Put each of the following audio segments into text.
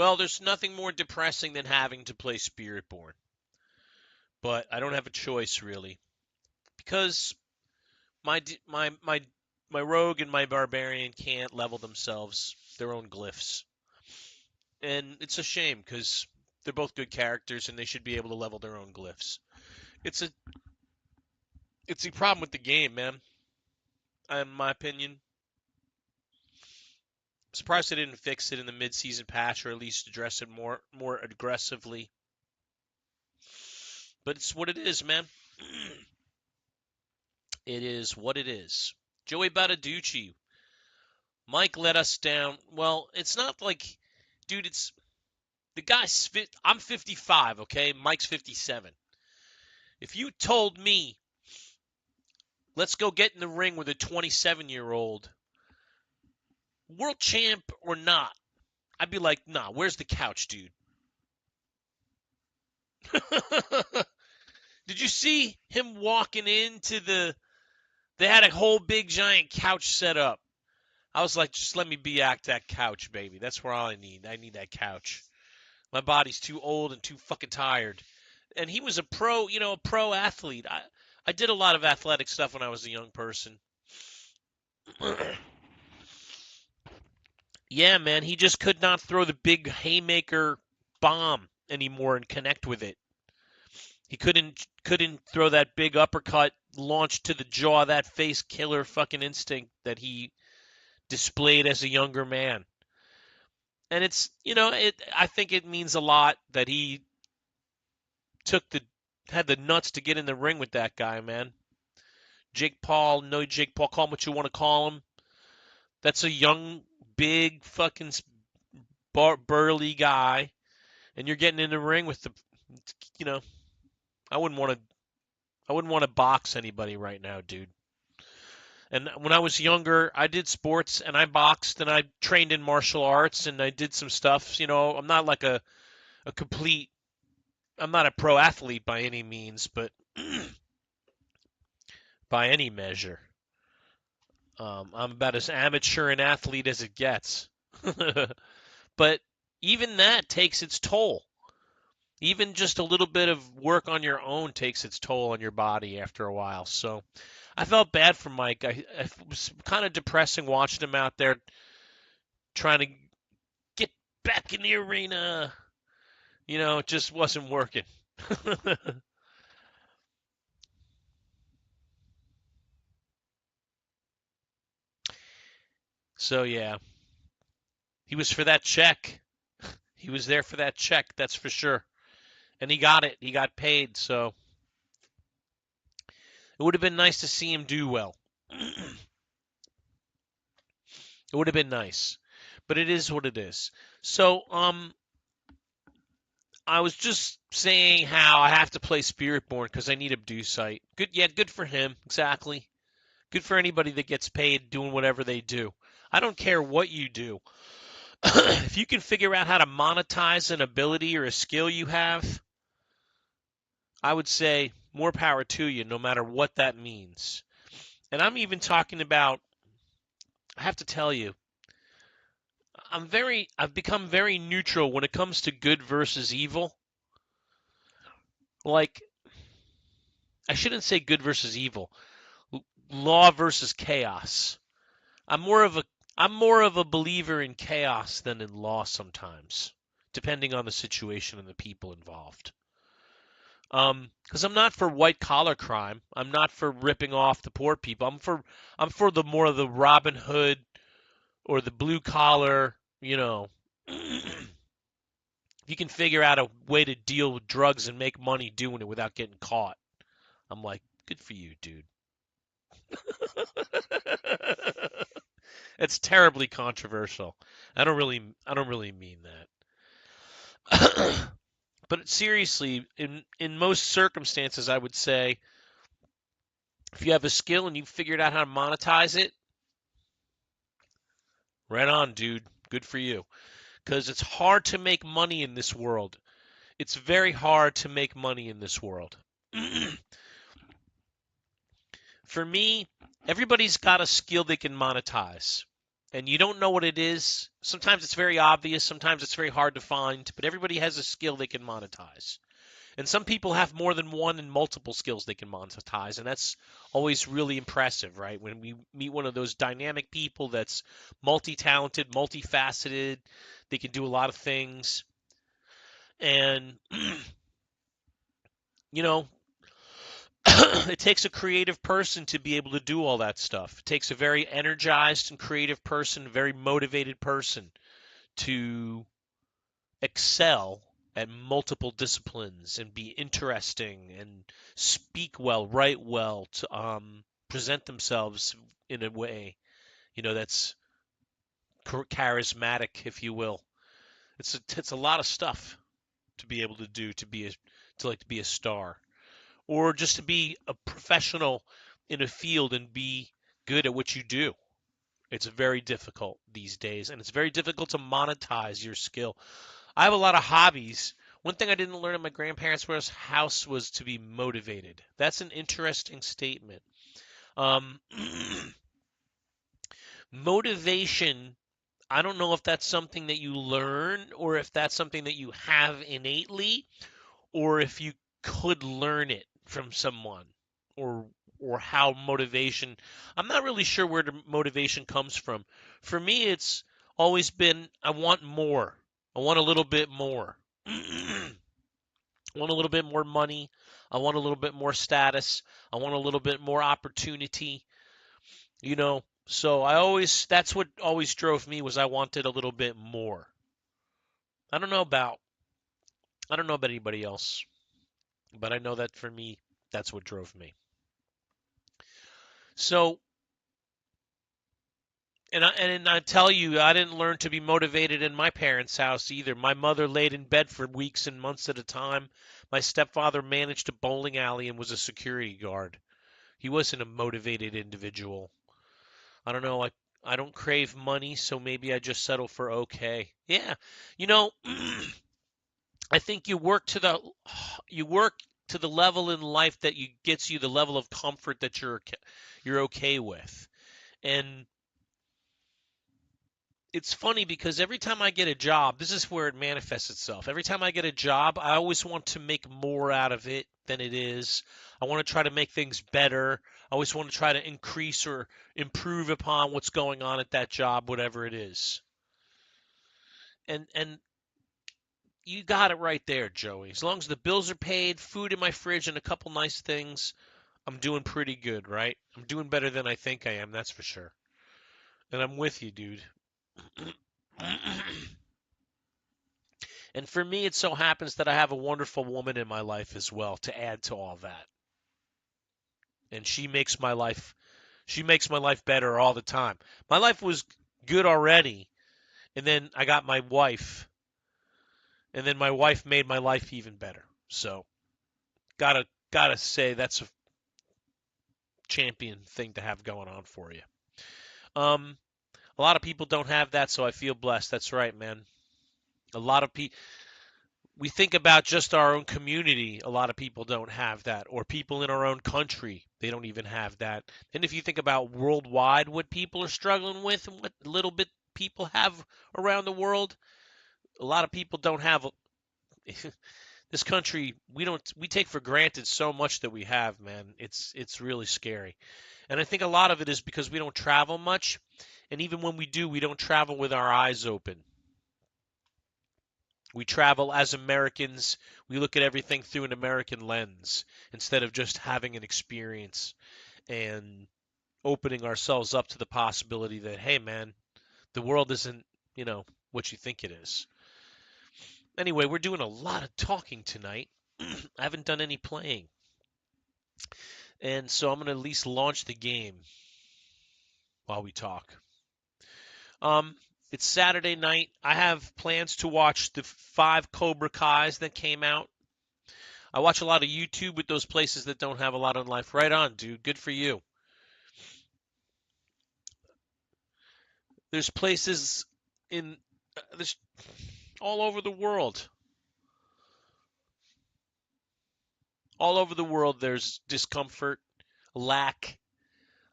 Well, there's nothing more depressing than having to play Spiritborn, but I don't have a choice really because my rogue and my barbarian can't level themselves their own glyphs, and it's a shame because they're both good characters and they should be able to level their own glyphs. It's a it's a problem with the game, man. In my opinion, I'm surprised they didn't fix it in the mid-season patch or at least address it more aggressively. But it's what it is, man. It is what it is. Joey Badaducci. Mike let us down. Well, it's not like, dude, it's the guy's I'm 55, okay? Mike's 57. If you told me, let's go get in the ring with a 27-year-old, world champ or not, I'd be like, nah, where's the couch, dude? Did you see him walking into they had a whole big giant couch set up. I was like, just let me be at that couch, baby. That's where all I need. I need that couch. My body's too old and too fucking tired. And he was a pro, a pro athlete. I did a lot of athletic stuff when I was a young person. Yeah, man, he just could not throw the big haymaker bomb anymore and connect with it. He couldn't throw that big uppercut launch to the jaw, that face killer fucking instinct that he displayed as a younger man. And it's, I think it means a lot that he had the nuts to get in the ring with that guy, man. Jake Paul, no Jake Paul, call him what you want to call him. That's a young, big, fucking burly guy, and you're getting in the ring with you know, I wouldn't want to box anybody right now, dude. And when I was younger, I did sports and I boxed and I trained in martial arts and I did some stuff. I'm not like a complete. I'm not a pro athlete by any means, but by any measure. I'm about as amateur an athlete as it gets. But even that takes its toll. Even just a little bit of work on your own takes its toll on your body after a while. So I felt bad for Mike. It was kind of depressing watching him out there trying to get back in the arena. It just wasn't working. So yeah, he was for that check. He was there for that check, that's for sure. And he got it. He got paid, so it would have been nice to see him do well. It would have been nice. But it is what it is. So, I was just saying how I have to play Spiritborn because I need Abducite. Good, yeah, good for him. Exactly. Good for anybody that gets paid doing whatever they do. I don't care what you do. If you can figure out how to monetize an ability or a skill you have, I would say more power to you, no matter what that means. And I'm even talking about, I have to tell you, I've become very neutral when it comes to good versus evil. Like, I shouldn't say good versus evil. Law versus chaos. I'm more of a believer in chaos than in law sometimes, depending on the situation and the people involved. Because I'm not for white collar crime. I'm not for ripping off the poor people. I'm for the more of the Robin Hood or the blue collar. If you can figure out a way to deal with drugs and make money doing it without getting caught, I'm like, good for you, dude. It's terribly controversial. I don't really mean that. But seriously, in most circumstances, I would say if you have a skill and you figured out how to monetize it, right on, dude. Good for you. Because it's hard to make money in this world. It's very hard to make money in this world. For me, everybody's got a skill they can monetize. and you don't know what it is. Sometimes it's very obvious, sometimes it's very hard to find, but everybody has a skill they can monetize. And some people have more than one and multiple skills they can monetize, and that's always really impressive, right? When we meet one of those dynamic people that's multi-talented, multifaceted, they can do a lot of things, and you know, it takes a creative person to be able to do all that stuff. It takes a very energized and creative person, a very motivated person to excel at multiple disciplines and be interesting and speak well, write well, to present themselves in a way, that's charismatic, if you will. It's a lot of stuff to be able to do to be a star, or just to be a professional in a field and be good at what you do. It's very difficult these days, and it's very difficult to monetize your skill. I have a lot of hobbies. One thing I didn't learn at my grandparents' house was to be motivated. That's an interesting statement. Um, motivation, I don't know if that's something that you learn or if that's something that you have innately or if you could learn it from someone or or how motivation. I'm not really sure where the motivation comes from. For me, it's always been I want more. I want a little bit more. I want a little bit more money. I want a little bit more status. I want a little bit more opportunity, So that's what always drove me was I wanted a little bit more. I don't know about I don't know about anybody else, but I know that for me, that's what drove me. So, and I tell you, I didn't learn to be motivated in my parents' house either. My mother laid in bed for weeks and months at a time. My stepfather managed a bowling alley and was a security guard. He wasn't a motivated individual. I don't know. I don't crave money, so maybe I just settle for okay. Yeah, you know, I think you work to the level in life that you gets you the level of comfort that you're okay with. And it's funny because every time I get a job, this is where it manifests itself. Every time I get a job, I always want to make more out of it than it is. I want to try to make things better. I always want to try to increase or improve upon what's going on at that job, whatever it is. And you got it right there, Joey. As long as the bills are paid, food in my fridge, and a couple nice things, I'm doing pretty good, right? I'm doing better than I think I am, that's for sure. And I'm with you, dude. And for me, it so happens that I have a wonderful woman in my life as well to add to all that. And she makes my life better all the time. My life was good already, and then I got my wife, and then my wife made my life even better. So, gotta say that's a champion thing to have going on for you. Um, a lot of people don't have that, so I feel blessed. That's right, man. A lot of people we think about just our own community. A lot of people don't have that, or people in our own country, they don't even have that. And if you think about worldwide, what people are struggling with and what little bit people have around the world, a lot of people don't have. This country, we take for granted so much that we have, man. It's really scary. And I think a lot of it is because we don't travel much, and even when we do, we don't travel with our eyes open. We travel as Americans. We look at everything through an American lens instead of just having an experience and opening ourselves up to the possibility that, hey, man, the world isn't, what you think it is. Anyway, we're doing a lot of talking tonight. I haven't done any playing. And so I'm going to at least launch the game while we talk. Um, it's Saturday night. I have plans to watch the 5 Cobra Kais that came out. I watch a lot of YouTube with those places that don't have a lot on life. Right on, dude. Good for you. There's places there's all over the world. All over the world there's discomfort, lack,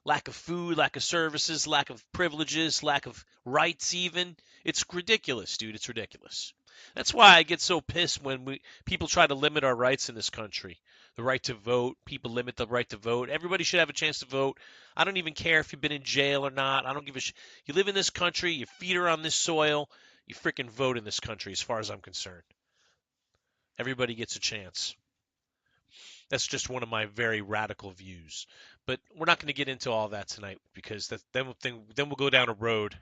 lack of food, lack of services, lack of privileges, lack of rights even. It's ridiculous, dude. It's ridiculous. That's why I get so pissed when people try to limit our rights in this country. The right to vote, people limit the right to vote. Everybody should have a chance to vote. I don't even care if you've been in jail or not. I don't give a You live in this country, your feet are on this soil, you freaking vote in this country as far as I'm concerned. Everybody gets a chance. That's just one of my very radical views. But we're not going to get into all that tonight because then we'll go down a road.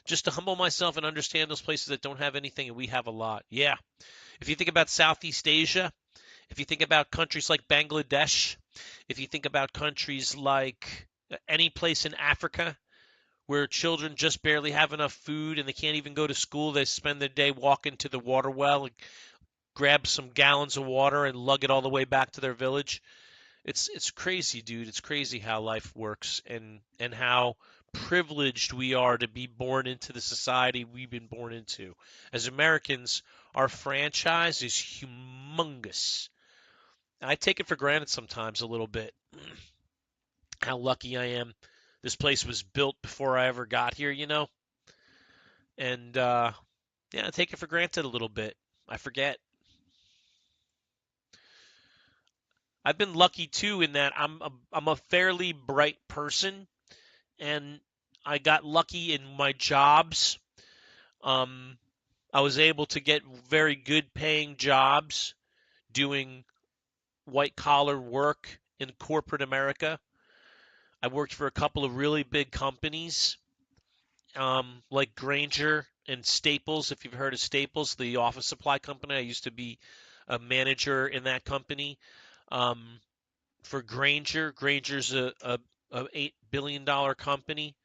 Just to humble myself and understand those places that don't have anything and we have a lot. Yeah. If you think about Southeast Asia, if you think about countries like Bangladesh, if you think about countries like any place in Africa where children just barely have enough food and they can't even go to school, they spend their day walking to the water well and grab some gallons of water and lug it all the way back to their village. It's crazy, dude. It's crazy how life works and how privileged we are to be born into the society we've been born into. As Americans, our franchise is humongous. I take it for granted sometimes a little bit how lucky I am. This place was built before I ever got here, and yeah, I take it for granted a little bit. I forget. I've been lucky too in that I'm a fairly bright person, and I got lucky in my jobs. Um, I was able to get very good paying jobs doing white collar work in corporate America. I worked for a couple of really big companies, like Granger and Staples. If you've heard of Staples, the office supply company, I used to be a manager in that company. Um, for Granger. Granger's a $8 billion company.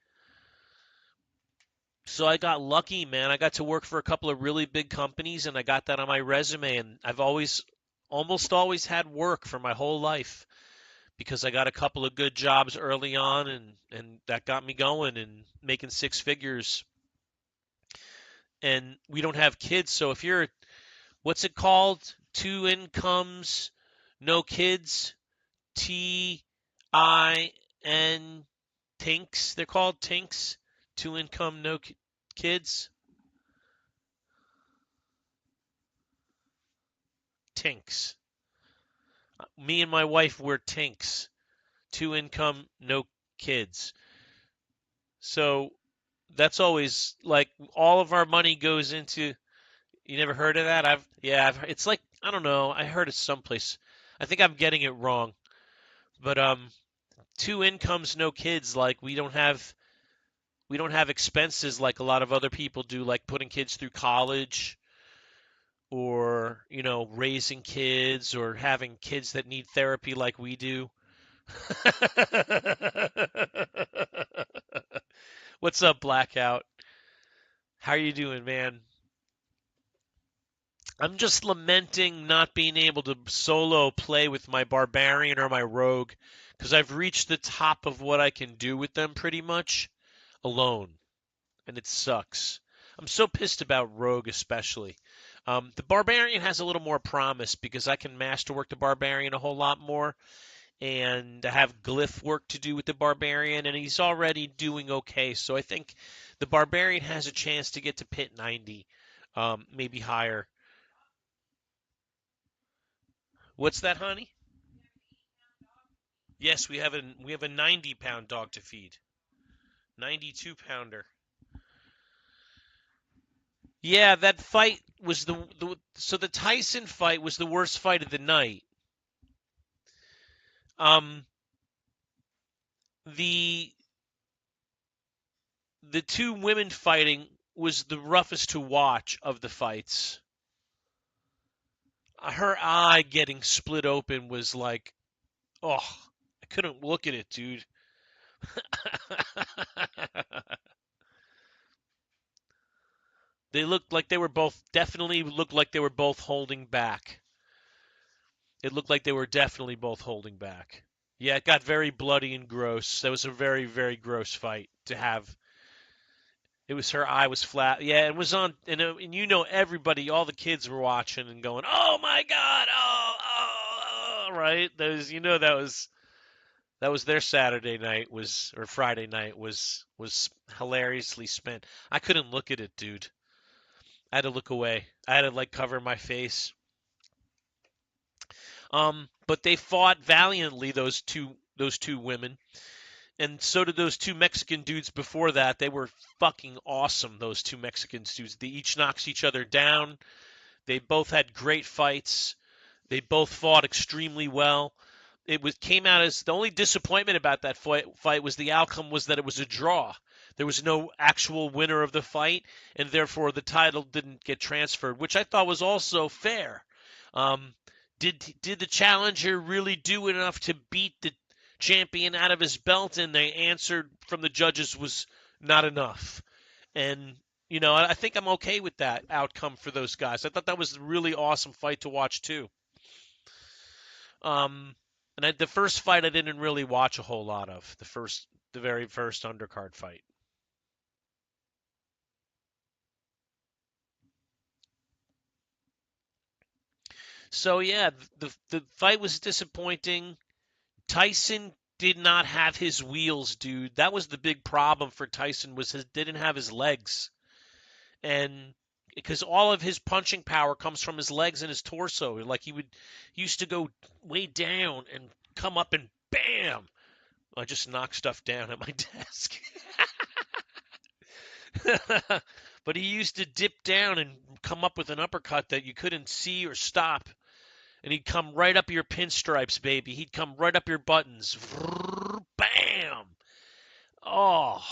So I got lucky, man. I got to work for a couple of really big companies, and I got that on my resume. And I've almost always had work for my whole life because I got a couple of good jobs early on, and that got me going and making six figures. And we don't have kids, so if you're, what's it called? Two incomes, no kids. TIN Tinks. They're called Tinks. Two income, no kids. Tinks. Me and my wife were Tinks. Two income, no kids. So that's always like all of our money goes into. You never heard of that? It's like I don't know. I heard it someplace. I think I'm getting it wrong. But two incomes, no kids. Like we don't have expenses like a lot of other people do, like putting kids through college or, raising kids or having kids that need therapy like we do. What's up, Blackout? How are you doing, man? I'm just lamenting not being able to solo play with my barbarian or my rogue because I've reached the top of what I can do with them pretty much alone. And it sucks. I'm so pissed about Rogue, especially. The Barbarian has a little more promise because I can masterwork the Barbarian a whole lot more, and I have glyph work to do with the Barbarian, and he's already doing okay. So I think the Barbarian has a chance to get to pit 90, maybe higher. What's that, honey? Yes, we have a 90-pound dog to feed. 92-pounder. Yeah, that fight was so the Tyson fight was the worst fight of the night. Um, the the two women fighting was the roughest to watch of the fights. Her eye getting split open was like, oh, I couldn't look at it, dude. They looked like they were both definitely looked like they were both holding back. It looked like they were definitely both holding back. Yeah, it got very bloody and gross. That was a very, very gross fight to have. It was her eye was flat. Yeah, it was on, and everybody, all the kids were watching and going, "Oh my God! Oh, oh, oh!" Right? That That was their Saturday night was or Friday night was hilariously spent. I couldn't look at it, dude. I had to look away. I had to like cover my face. But they fought valiantly, those two women, and so did those two Mexican dudes before that. They were fucking awesome. Those two Mexican dudes. They each knocks each other down. They both had great fights. They both fought extremely well. It was came out as the only disappointment about that fight was the outcome was that it was a draw. There was no actual winner of the fight, and therefore the title didn't get transferred, which I thought was also fair. Um, did the challenger really do enough to beat the champion out of his belt? And they answered from the judges was not enough. And I think I'm okay with that outcome for those guys. I thought that was a really awesome fight to watch too. Um, the first fight I didn't really watch a whole lot of. The very first undercard fight. So yeah, the fight was disappointing. Tyson did not have his wheels, dude. That was the big problem for Tyson was his didn't have his legs. And because all of his punching power comes from his legs and his torso. Like he used to go way down and come up and bam. I just knocked stuff down at my desk. But he used to dip down and come up with an uppercut that you couldn't see or stop. And he'd come right up your pinstripes, baby. He'd come right up your buttons. Bam! Oh.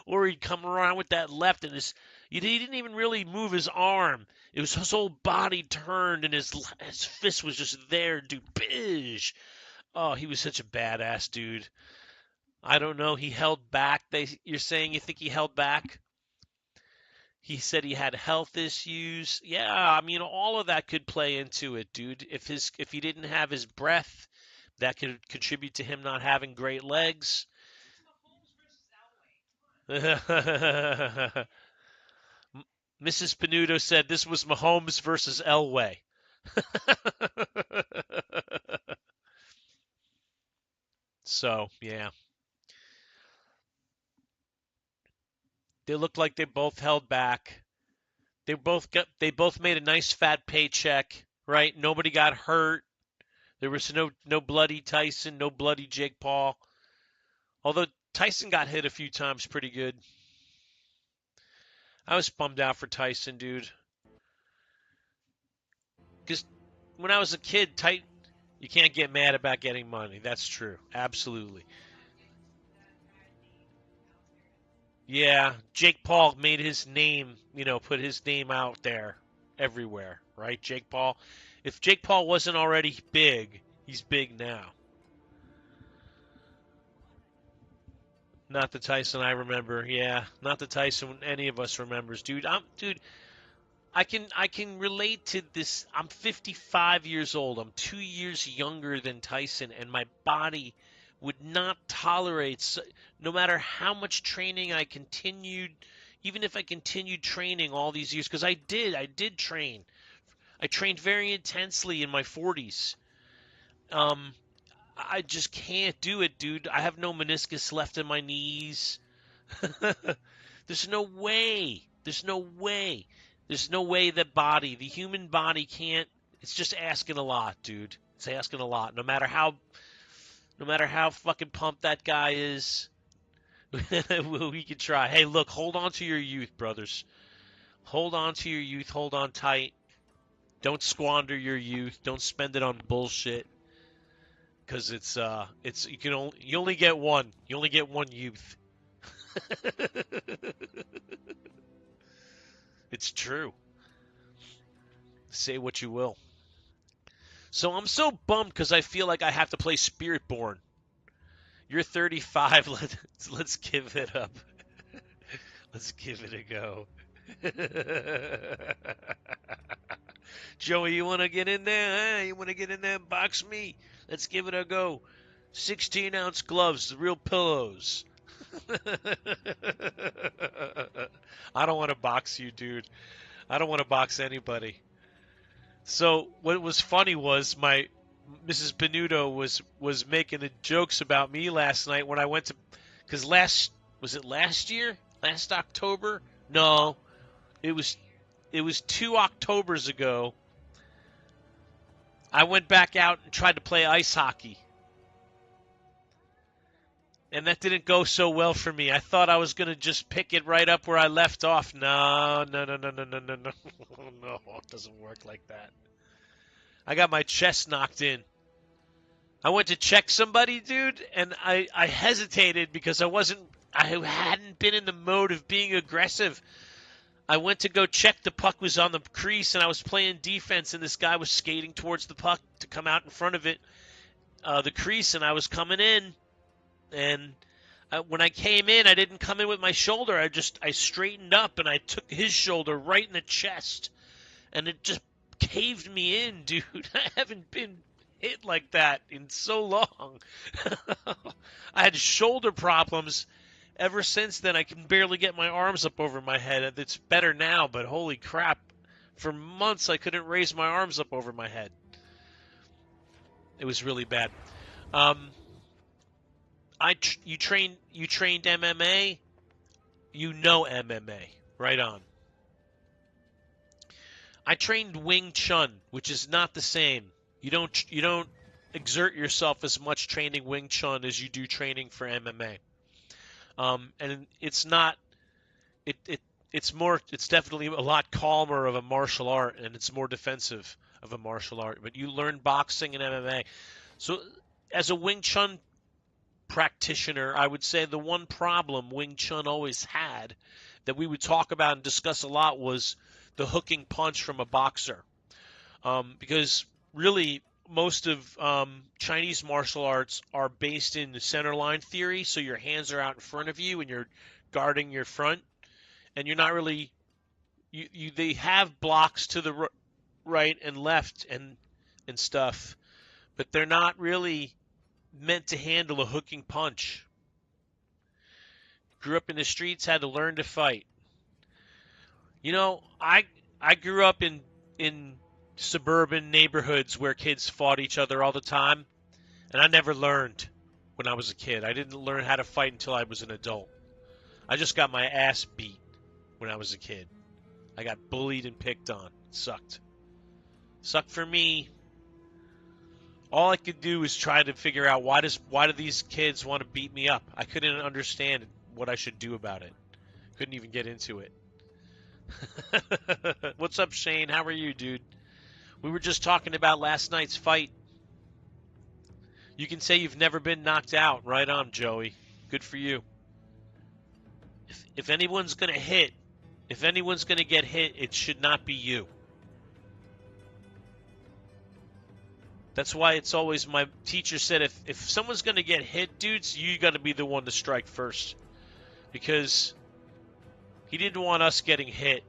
Or he'd come around with that left and he didn't even really move his arm. It was his whole body turned and his fist was just there, dude. Bish. Oh, he was such a badass dude. I don't know. He held back. You're saying you think he held back? He said he had health issues. Yeah, I mean all of that could play into it, dude. If he didn't have his breath, that could contribute to him not having great legs. Mrs. Panuto said this was Mahomes versus Elway. So, yeah. They looked like they both held back. They both made a nice fat paycheck, right? Nobody got hurt. There was no bloody Tyson, no bloody Jake Paul. Although Tyson got hit a few times pretty good. I was bummed out for Tyson, dude. Because when I was a kid, you can't get mad about getting money. That's true. Absolutely. Yeah, Jake Paul made his name, put his name out there everywhere, right? Jake Paul. If Jake Paul wasn't already big, he's big now. Not the Tyson I remember. Yeah, not the Tyson any of us remembers, dude. Dude, I can relate to this. I'm 55 years old. I'm 2 years younger than Tyson and my body would not tolerate no matter how much training I continued, even if I continued training all these years because I did train. I trained very intensely in my 40s. Um I just can't do it, dude. I have no meniscus left in my knees. There's no way. There's no way. There's no way the human body can't. It's just asking a lot, dude. It's asking a lot. No matter how fucking pumped that guy is, we could try. Hey, look, hold on to your youth, brothers. Hold on to your youth. Hold on tight. Don't squander your youth. Don't spend it on bullshit. Because it's you only get one. You only get one youth. It's true. Say what you will. So I'm so bummed because I feel like I have to play Spiritborn. You're 35. Let's give it up. Let's give it a go. Joey, you want to get in there? Huh? You want to get in there and box me? Let's give it a go. 16-ounce gloves, the real pillows. I don't want to box you, dude. I don't want to box anybody. So what was funny was Mrs. Benuto was making the jokes about me last night when I went to, because was it last year? Last October? No, it was 2 Octobers ago. I went back out and tried to play ice hockey. And that didn't go so well for me. I thought I was going to just pick it right up where I left off. No, no, no, no, no, no, no, no. No, it doesn't work like that. I got my chest knocked in. I went to check somebody, dude, and I hesitated because I hadn't been in the mode of being aggressive. I went to go check, the puck was on the crease, and I was playing defense, and this guy was skating towards the puck to come out in front of it, the crease, and I was coming in, and when I came in, I didn't come in with my shoulder. I straightened up, and I took his shoulder right in the chest, and it just caved me in, dude. I haven't been hit like that in so long. I had shoulder problems ever since then. I can barely get my arms up over my head. It's better now, but holy crap. For months, I couldn't raise my arms up over my head. It was really bad. You trained MMA? You know MMA. Right on. I trained Wing Chun, which is not the same. You don't exert yourself as much training Wing Chun as you do training for MMA. And it's not it's definitely a lot calmer of a martial art, and it's more defensive of a martial art. But you learn boxing and MMA. So as a Wing Chun practitioner, I would say the one problem Wing Chun always had that we would talk about and discuss a lot was the hooking punch from a boxer. Because really most of Chinese martial arts are based in the center line theory, so your hands are out in front of you and you're guarding your front, and you're not really they have blocks to the right and left and stuff, but they're not really meant to handle a hooking punch. Grew up in the streets, had to learn to fight. You know, I grew up in suburban neighborhoods where kids fought each other all the time, and I never learned when I was a kid. I didn't learn how to fight until I was an adult. I just got my ass beat when I was a kid. I got bullied and picked on. It sucked. Sucked for me. All I could do was try to figure out why do these kids want to beat me up? I couldn't understand what I should do about it. Couldn't even get into it. What's up, Shane? How are you, dude? We were just talking about last night's fight. You can say you've never been knocked out. Right on, Joey. Good for you. If anyone's going to hit, if anyone's going to get hit, it should not be you. That's why it's always, my teacher said, if someone's going to get hit, dudes, you got to be the one to strike first. Because he didn't want us getting hit.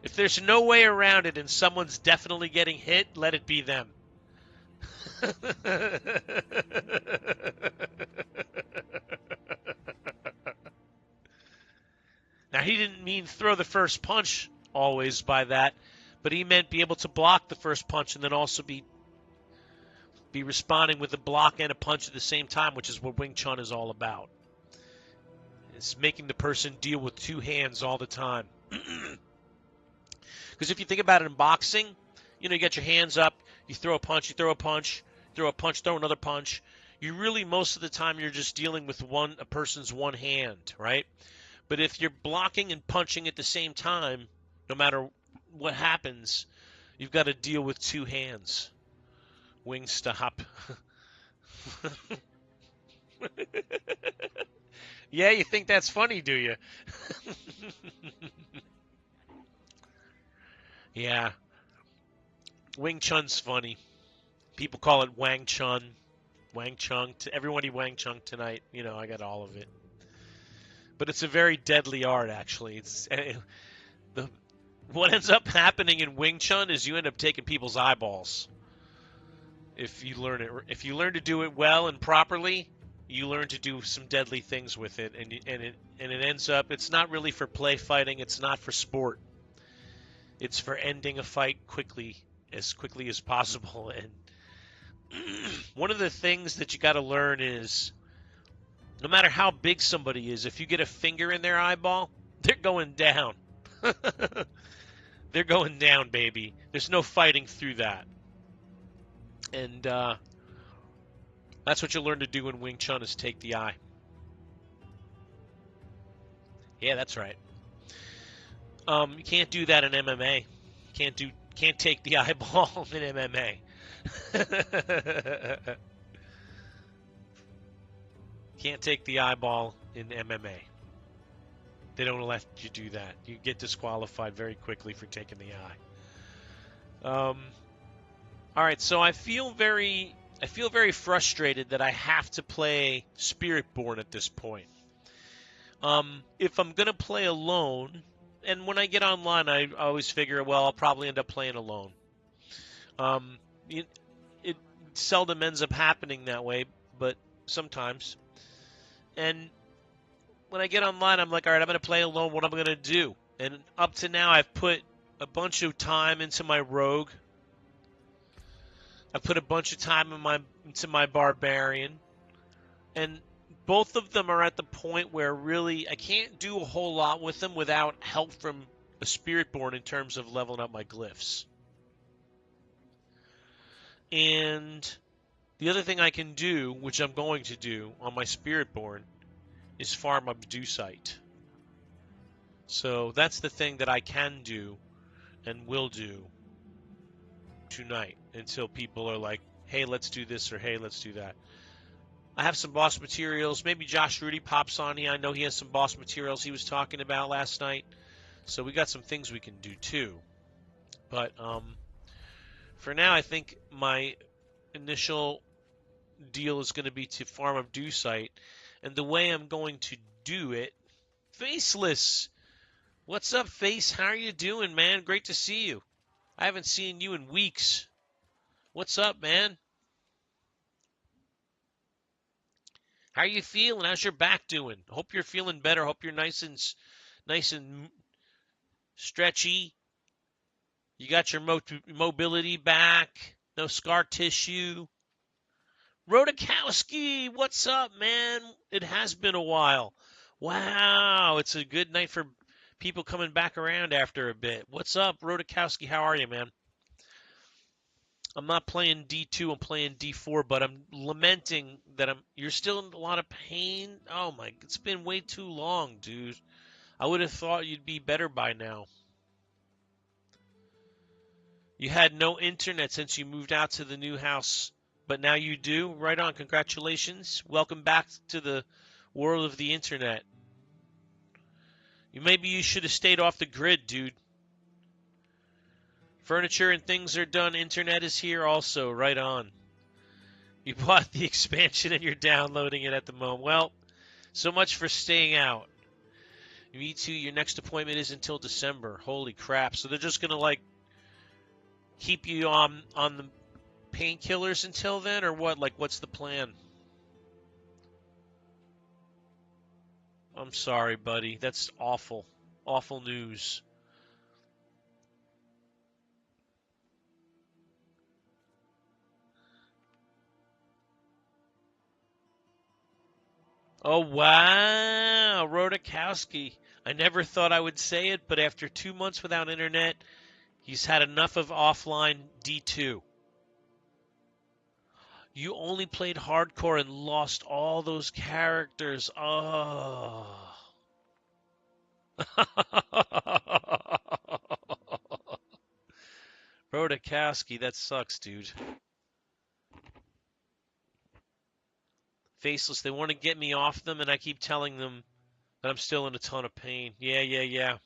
If there's no way around it and someone's definitely getting hit, let it be them. Now, he didn't mean throw the first punch always by that, but he meant be able to block the first punch and then also be responding with a block and a punch at the same time, which is what Wing Chun is all about. It's making the person deal with two hands all the time. Because if you think about it in boxing, you get your hands up, you throw a punch, you throw a punch, throw a punch, throw another punch. You really, most of the time, you're just dealing with a person's one hand, right? But if you're blocking and punching at the same time, no matter what happens, you've got to deal with two hands. Wing stop. Yeah, you think that's funny, do you? Yeah. Wing Chun's funny. People call it Wang Chun. Wang Chung. Everybody Wang Chung tonight. I got all of it. But it's a very deadly art, actually. What ends up happening in Wing Chun is you end up taking people's eyeballs. If you learn it, if you learn to do it well and properly, you learn to do some deadly things with it, and it ends up. It's not really for play fighting. It's not for sport. It's for ending a fight quickly as quickly as possible. And one of the things that you got to learn is no matter how big somebody is, if you get a finger in their eyeball, they're going down. They're going down, baby. There's no fighting through that. And that's what you learn to do in Wing Chun is take the eye. Yeah, that's right. You can't do that in MMA. Can't take the eyeball in MMA. Can't take the eyeball in MMA. They don't let you do that. You get disqualified very quickly for taking the eye. All right, so I feel very frustrated that I have to play Spiritborn at this point. If I'm gonna play alone, and when I get online, I always figure, well, I'll probably end up playing alone. It seldom ends up happening that way, but sometimes. And when I get online, I'm like, all right, I'm going to play alone. What am I going to do? And up to now, I've put a bunch of time into my rogue. I've put a bunch of time into my barbarian. And both of them are at the point where really I can't do a whole lot with them without help from a Spiritborn in terms of leveling up my glyphs. And the other thing I can do, which I'm going to do on my Spiritborn, is farm Abducite. So that's the thing that I can do and will do tonight until people are like, hey, let's do this, or hey, let's do that. I have some boss materials. Maybe Josh Rudy pops on here. I know he has some boss materials he was talking about last night. So we got some things we can do too. But for now, I think my initial deal is going to be to farm Abducite. And the way I'm going to do it, Faceless. What's up, Face? How are you doing, man? Great to see you. I haven't seen you in weeks. What's up, man? How are you feeling? How's your back doing? Hope you're feeling better. Hope you're nice and stretchy. You got your mobility back. No scar tissue. Rodakowski, what's up, man? It has been a while. Wow, it's a good night for people coming back around after a bit. What's up, Rodakowski? How are you, man? I'm not playing D2, I'm playing D4, but I'm lamenting that you're still in a lot of pain. Oh my, it's been way too long, dude. I would have thought you'd be better by now. You had no internet since you moved out to the new house, but now you do. Right on, congratulations. Welcome back to the world of the internet. Maybe you should have stayed off the grid, dude. Furniture and things are done. Internet is here also. Right on. You bought the expansion and you're downloading it at the moment. Well, so much for staying out. Me too. Your next appointment is until December. Holy crap. So they're just going to, like, keep you on the painkillers until then, or what? Like, what's the plan? I'm sorry, buddy. That's awful. Awful news. Oh, wow. Rodakowski. I never thought I would say it, but after 2 months without internet, he's had enough of offline D2. You only played hardcore and lost all those characters. Oh. Rodakowski, that sucks, dude. Faceless, they want to get me off them, and I keep telling them that I'm still in a ton of pain. Yeah.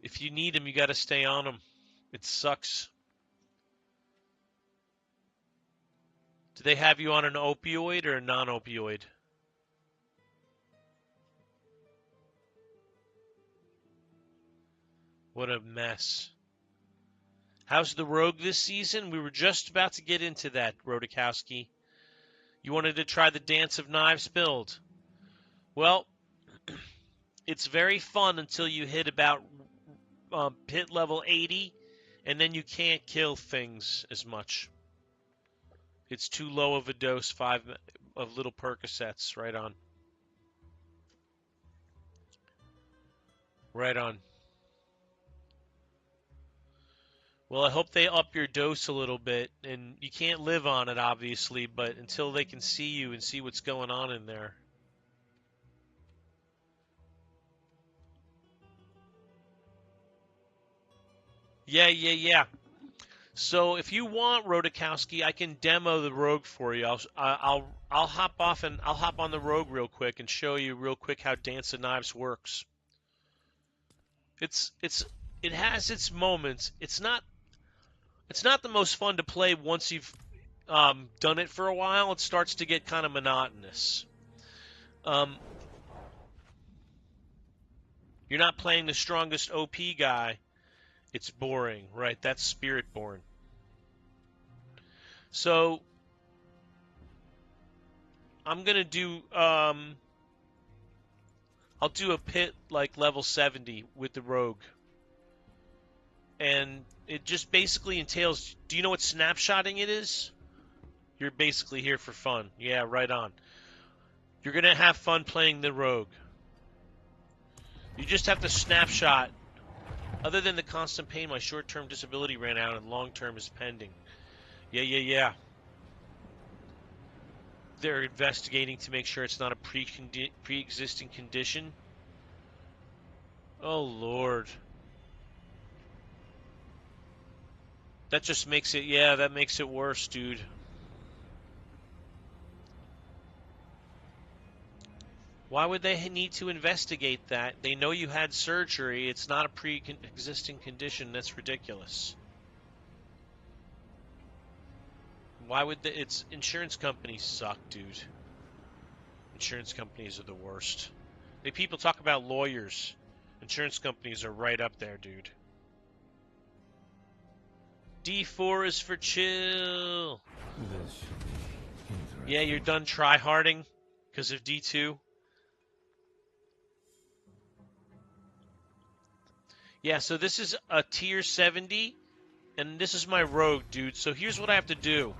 If you need them, you got to stay on them. It sucks. Do they have you on an opioid or a non-opioid? What a mess. How's the Rogue this season? We were just about to get into that, Rodakowski. You wanted to try the Dance of Knives build. Well, it's very fun until you hit about hit level 80, and then you can't kill things as much. It's too low of a dose, 5 of little Percocets. Right on. Right on. Well, I hope they up your dose a little bit, and you can't live on it, obviously, but until they can see you and see what's going on in there. Yeah. So if you want, Rodakowski, I can demo the Rogue for you. I'll hop off and I'll hop on the Rogue real quick and show you real quick how Dance of Knives works. It has its moments. It's not the most fun to play once you've done it for a while. It starts to get kind of monotonous. You're not playing the strongest OP guy. It's boring, right? That's Spiritborn. So I'm gonna do I'll do a pit like level 70 with the Rogue. And it just basically entails, do you know what snapshotting it is? You're basically here for fun. Yeah, right on. You're going to have fun playing the Rogue. You just have to snapshot. Other than the constant pain, my short-term disability ran out and long-term is pending. Yeah. They're investigating to make sure it's not a pre-existing condition. Oh, Lord. That just makes it, that makes it worse, dude. Why would they need to investigate that? They know you had surgery. It's not a pre-existing condition. That's ridiculous. Why would it's insurance companies suck, dude. Insurance companies are the worst. People talk about lawyers. Insurance companies are right up there, dude. D4 is for chill. Yeah, you're done try-harding because of D2. Yeah, so this is a tier 70, and this is my Rogue, dude. So here's what I have to do.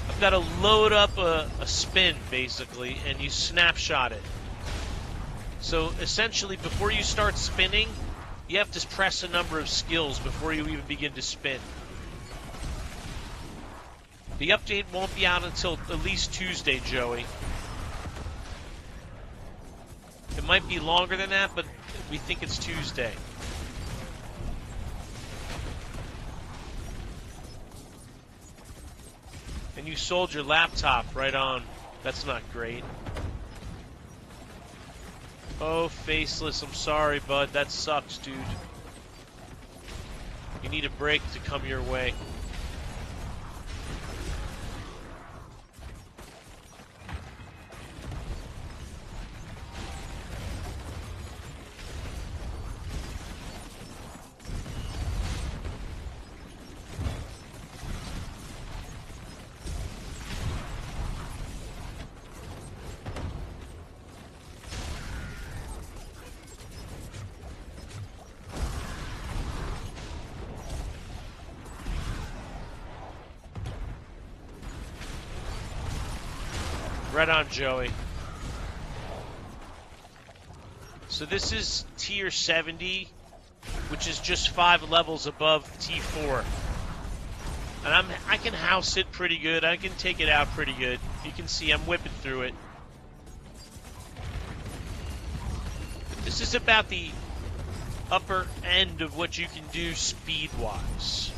I've got to load up a spin, basically, and you snapshot it. So essentially, before you start spinning, you have to press a number of skills before you even begin to spin. The update won't be out until at least Tuesday, Joey. It might be longer than that, but we think it's Tuesday. And you sold your laptop, right on. That's not great. Oh, Faceless, I'm sorry, bud. That sucks, dude. You need a break to come your way. Right on, Joey. So this is tier 70, which is just 5 levels above T4. And I can house it pretty good. I can take it out pretty good. You can see I'm whipping through it. But this is about the upper end of what you can do speed-wise.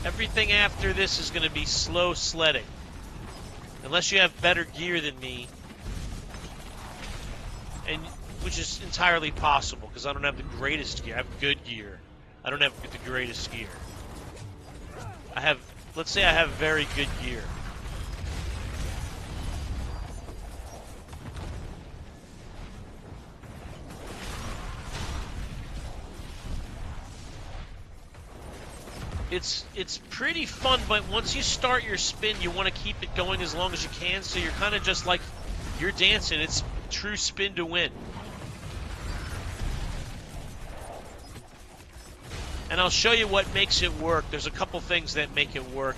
Everything after this is going to be slow sledding. Unless you have better gear than me, and which is entirely possible, because I don't have the greatest gear. I have good gear. I don't have the greatest gear. Let's say I have very good gear. It's pretty fun, but once you start your spin, you want to keep it going as long as you can, so you're kind of just like, you're dancing. It's true spin to win. And I'll show you what makes it work. There's a couple things that make it work.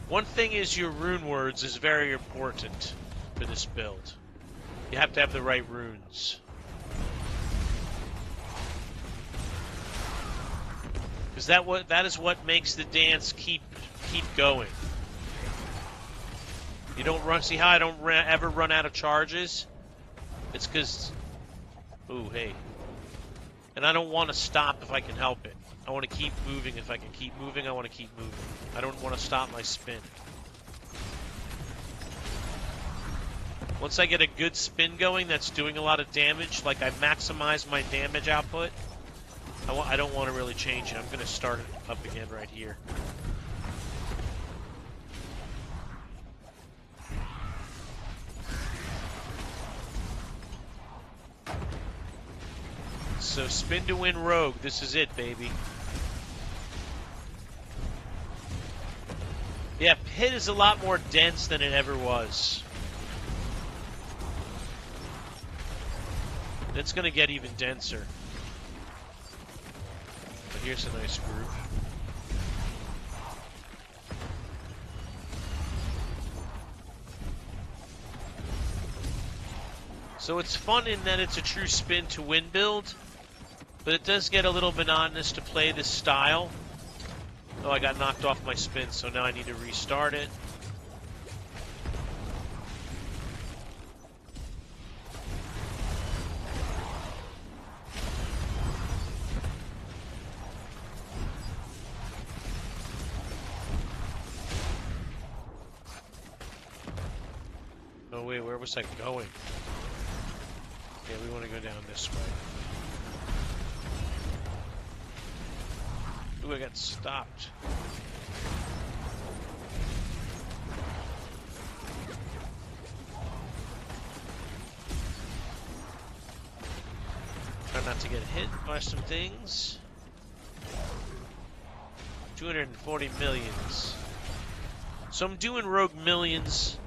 One thing is your rune words is very important for this build. You have to have the right runes. Because that is what makes the dance keep going. You don't run. See how I don't ever run out of charges? It's because, ooh, hey. And I don't want to stop if I can help it. I want to keep moving if I can keep moving. I want to keep moving. I don't want to stop my spin. Once I get a good spin going that's doing a lot of damage, like I maximize my damage output, I don't want to really change it. I'm going to start it up again right here. So spin to win rogue. This is it, baby. Yeah, pit is a lot more dense than it ever was. It's going to get even denser. But here's a nice group. So it's fun in that it's a true spin to win build, but it does get a little monotonous to play this style. Oh, I got knocked off my spin, so now I need to restart it. Oh wait, where was I going? Yeah, we want to go down this way. Ooh, I got stopped. Try not to get hit by some things. 240 millions. So I'm doing rogue millions.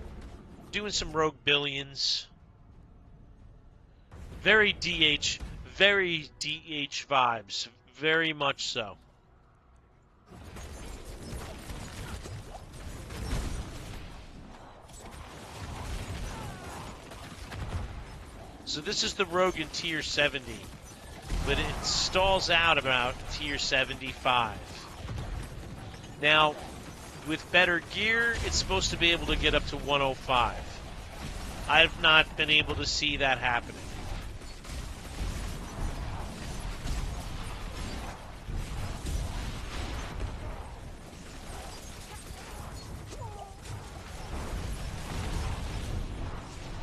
Doing some rogue billions. Very DH vibes. Very much so. So this is the rogue in tier 70, but it stalls out about tier 75. Now, with better gear, it's supposed to be able to get up to 105. I have not been able to see that happening.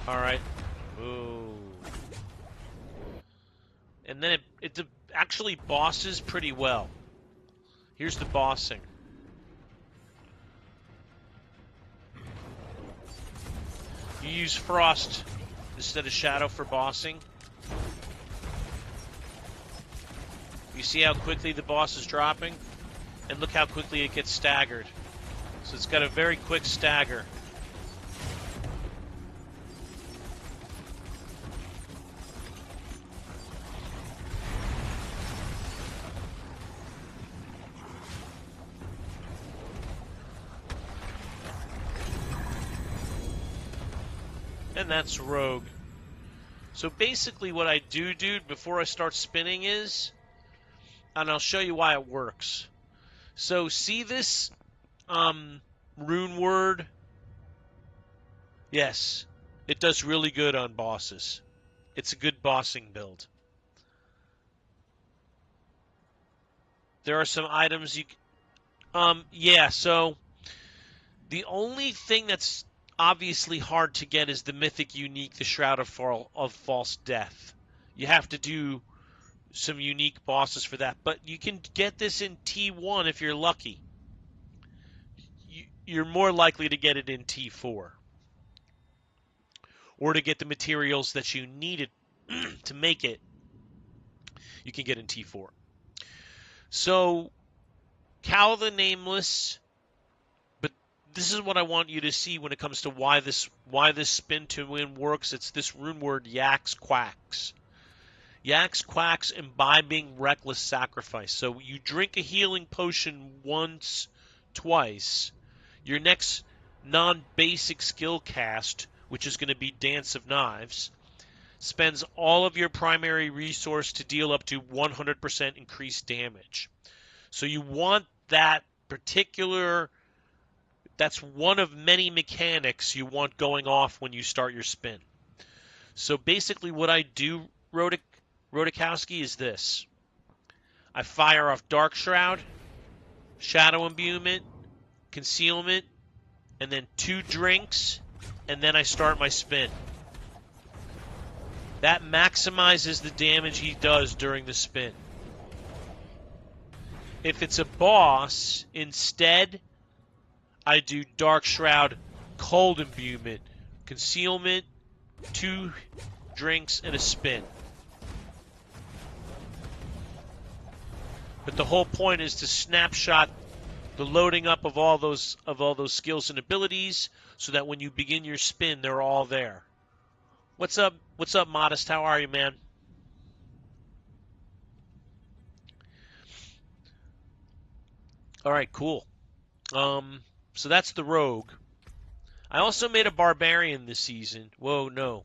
All right. Ooh. And then it actually bosses pretty well. Here's the bossing. You use Frost instead of Shadow for bossing. You see how quickly the boss is dropping? And look how quickly it gets staggered. So it's got a very quick stagger. And that's rogue. So basically what I do, dude, before I start spinning is, and I'll show you why it works. So see this rune word? Yes, it does really good on bosses. It's a good bossing build. There are some items you... yeah, so the only thing that's obviously hard to get is the mythic unique, the Shroud of False Death. You have to do some unique bosses for that, but you can get this in T1 if you're lucky. You're more likely to get it in T4, or to get the materials that you needed to make it, you can get in T4. So Cal the Nameless, but this is what I want you to see when it comes to why this spin to win works. It's this rune word Yaks Quacks. Yaks, quacks, imbibing, reckless sacrifice. So you drink a healing potion once, twice. Your next non-basic skill cast, which is going to be Dance of Knives, spends all of your primary resource to deal up to 100% increased damage. So you want that particular, that's one of many mechanics you want going off when you start your spin. So basically what I do, Rodikowski, is this. I fire off Dark Shroud, Shadow Imbuement, Concealment, and then 2 drinks, and then I start my spin. That maximizes the damage he does during the spin. If it's a boss, instead, I do Dark Shroud, Cold Imbuement, Concealment, 2 drinks, and a spin. But the whole point is to snapshot the loading up of all those skills and abilities, so that when you begin your spin, they're all there. What's up? What's up, Modest? How are you, man? All right, cool. So that's the rogue. I also made a barbarian this season. Whoa, no.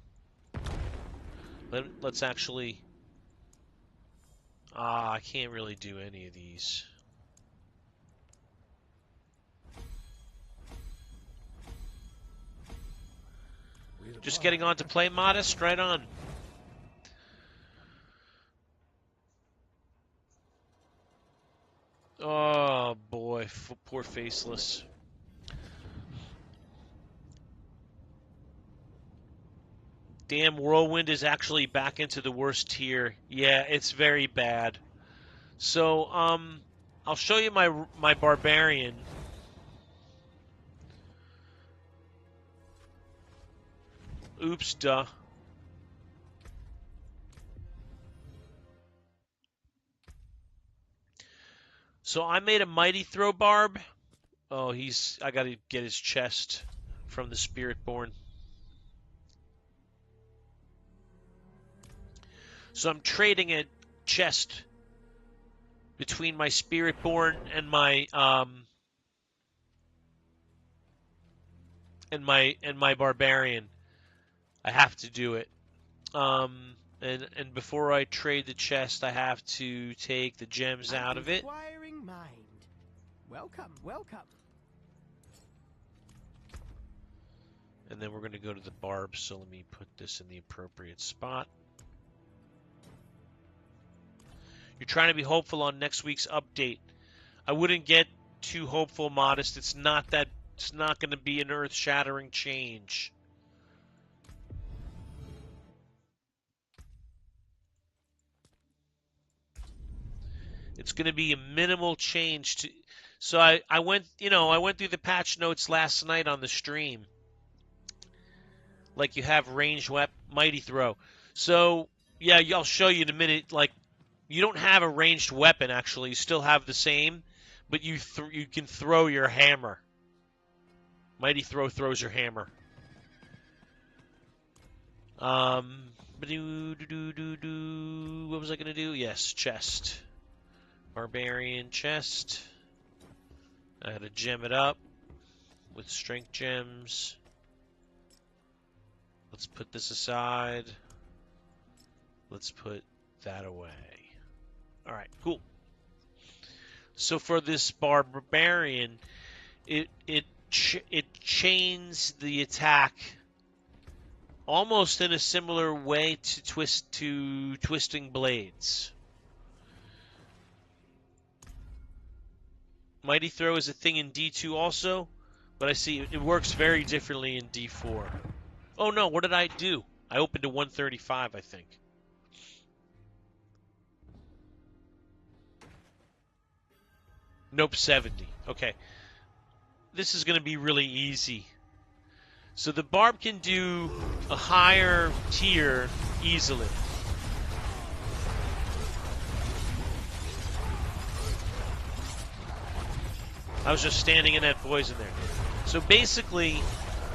Let's actually. I can't really do any of these. Just getting on to play, Modest. Right on. Oh, boy. Poor Faceless. Damn, Whirlwind is actually back into the worst tier. Yeah, it's very bad. So, I'll show you my Barbarian. Oops, duh. So I made a Mighty Throw Barb. Oh, I gotta get his chest from the Spiritborn. So I'm trading a chest between my Spiritborn and my Barbarian. I have to do it. And before I trade the chest, I have to take the gems out of it. Mind. Welcome, welcome. And then we're going to go to the barb, so let me put this in the appropriate spot. You're trying to be hopeful on next week's update. I wouldn't get too hopeful, Modest. It's not going to be an earth-shattering change. It's going to be a minimal change. So I went through the patch notes last night on the stream. Like you have ranged Mighty Throw. So yeah, I'll show you in a minute. Like you don't have a ranged weapon actually. You still have the same, but you can throw your hammer. Mighty Throw throws your hammer. What was I gonna do? Yes, chest. Barbarian chest. I had to gem it up with strength gems. Let's put this aside. Let's put that away. All right, cool. So for this Barbarian, it chains the attack almost in a similar way to Twisting Blades. Mighty Throw is a thing in D2 also, but I see it works very differently in D4. Oh no, what did I do? I opened to 135, I think. Nope, 70. Okay. This is going to be really easy. So the Barb can do a higher tier easily. I was just standing in that poison there. So basically,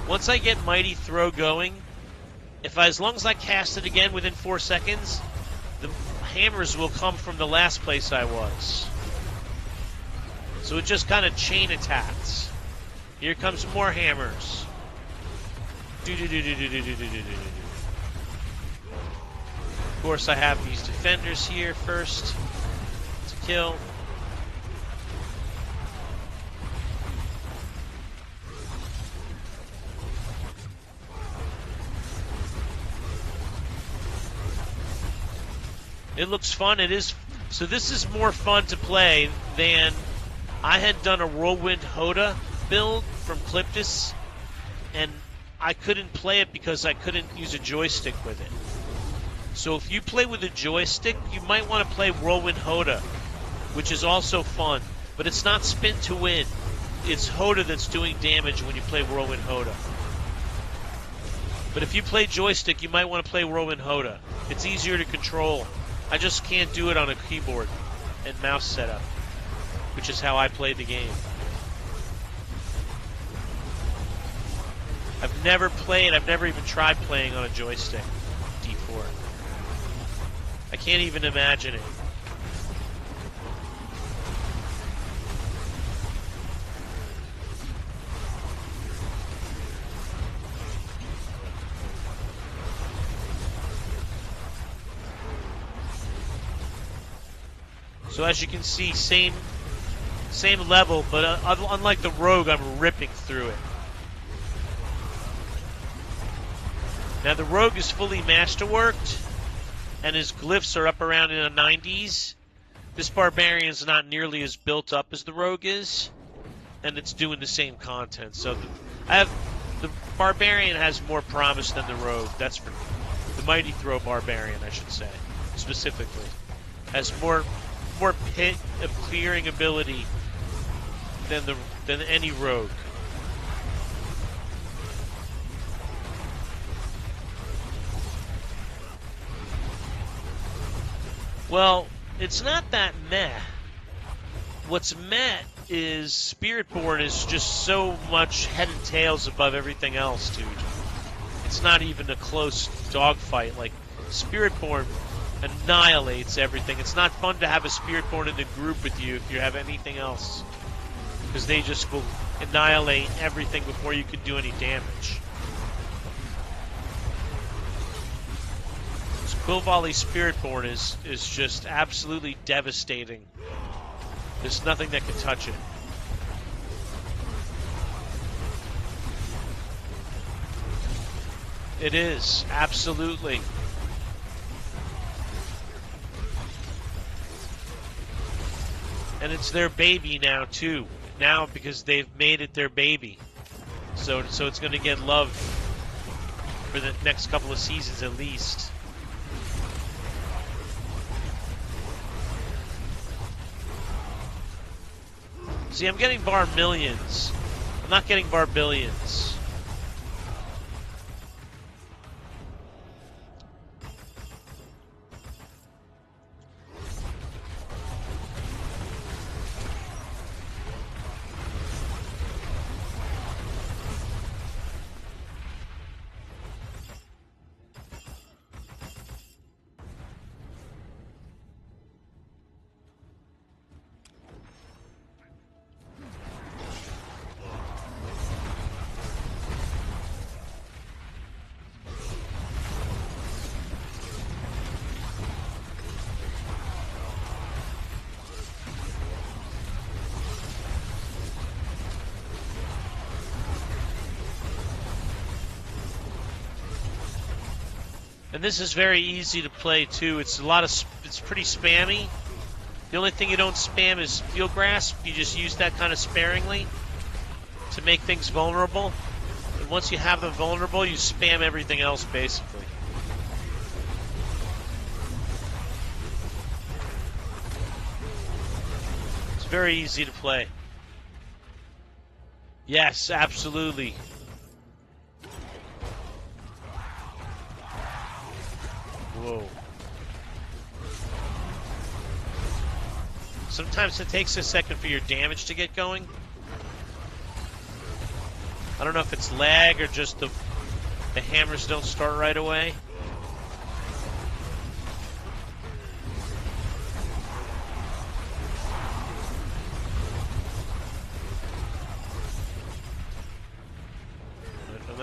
once I get Mighty Throw going, as long as I cast it again within 4 seconds, hammers will come from the last place I was. So it just kind of chain attacks. Here comes more hammers. Of course, I have these defenders here first to kill. It looks fun. It is. So this is more fun to play than I had done a Whirlwind Hoda build from Cliptus, and I couldn't play it because I couldn't use a joystick with it. So if you play with a joystick, you might want to play Whirlwind Hoda, which is also fun, but it's not spin to win. It's Hoda that's doing damage when you play Whirlwind Hoda. But if you play joystick, you might want to play Whirlwind Hoda. It's easier to control. I just can't do it on a keyboard and mouse setup, which is how I played the game. I've never even tried playing on a joystick, D4. I can't even imagine it. So as you can see, same level, but unlike the Rogue, I'm ripping through it. Now the Rogue is fully masterworked, and his glyphs are up around in the 90s. This Barbarian is not nearly as built up as the Rogue is, and it's doing the same content. So the Barbarian has more promise than the Rogue. That's for the Mighty Throw Barbarian, I should say, specifically. Has more pit of clearing ability than any Rogue. Well, it's not that meh. What's meh is Spiritborn is just so much head and tails above everything else, dude. It's not even a close dogfight. Like, Spiritborn annihilates everything. It's not fun to have a Spiritborn in the group with you if you have anything else, because they just will annihilate everything before you can do any damage. So Quill Volley Spiritborn is just absolutely devastating. There's nothing that can touch it. It is, absolutely. And it's their baby now, too. Now, because they've made it their baby. So it's going to get love for the next couple of seasons at least. See, I'm getting bar millions. I'm not getting bar billions. And this is very easy to play too. It's pretty spammy. The only thing you don't spam is Field Grasp. You just use that kind of sparingly to make things vulnerable. And once you have them vulnerable, you spam everything else basically. It's very easy to play. Yes, absolutely. Whoa. Sometimes it takes a second for your damage to get going. I don't know if it's lag or just the hammers don't start right away.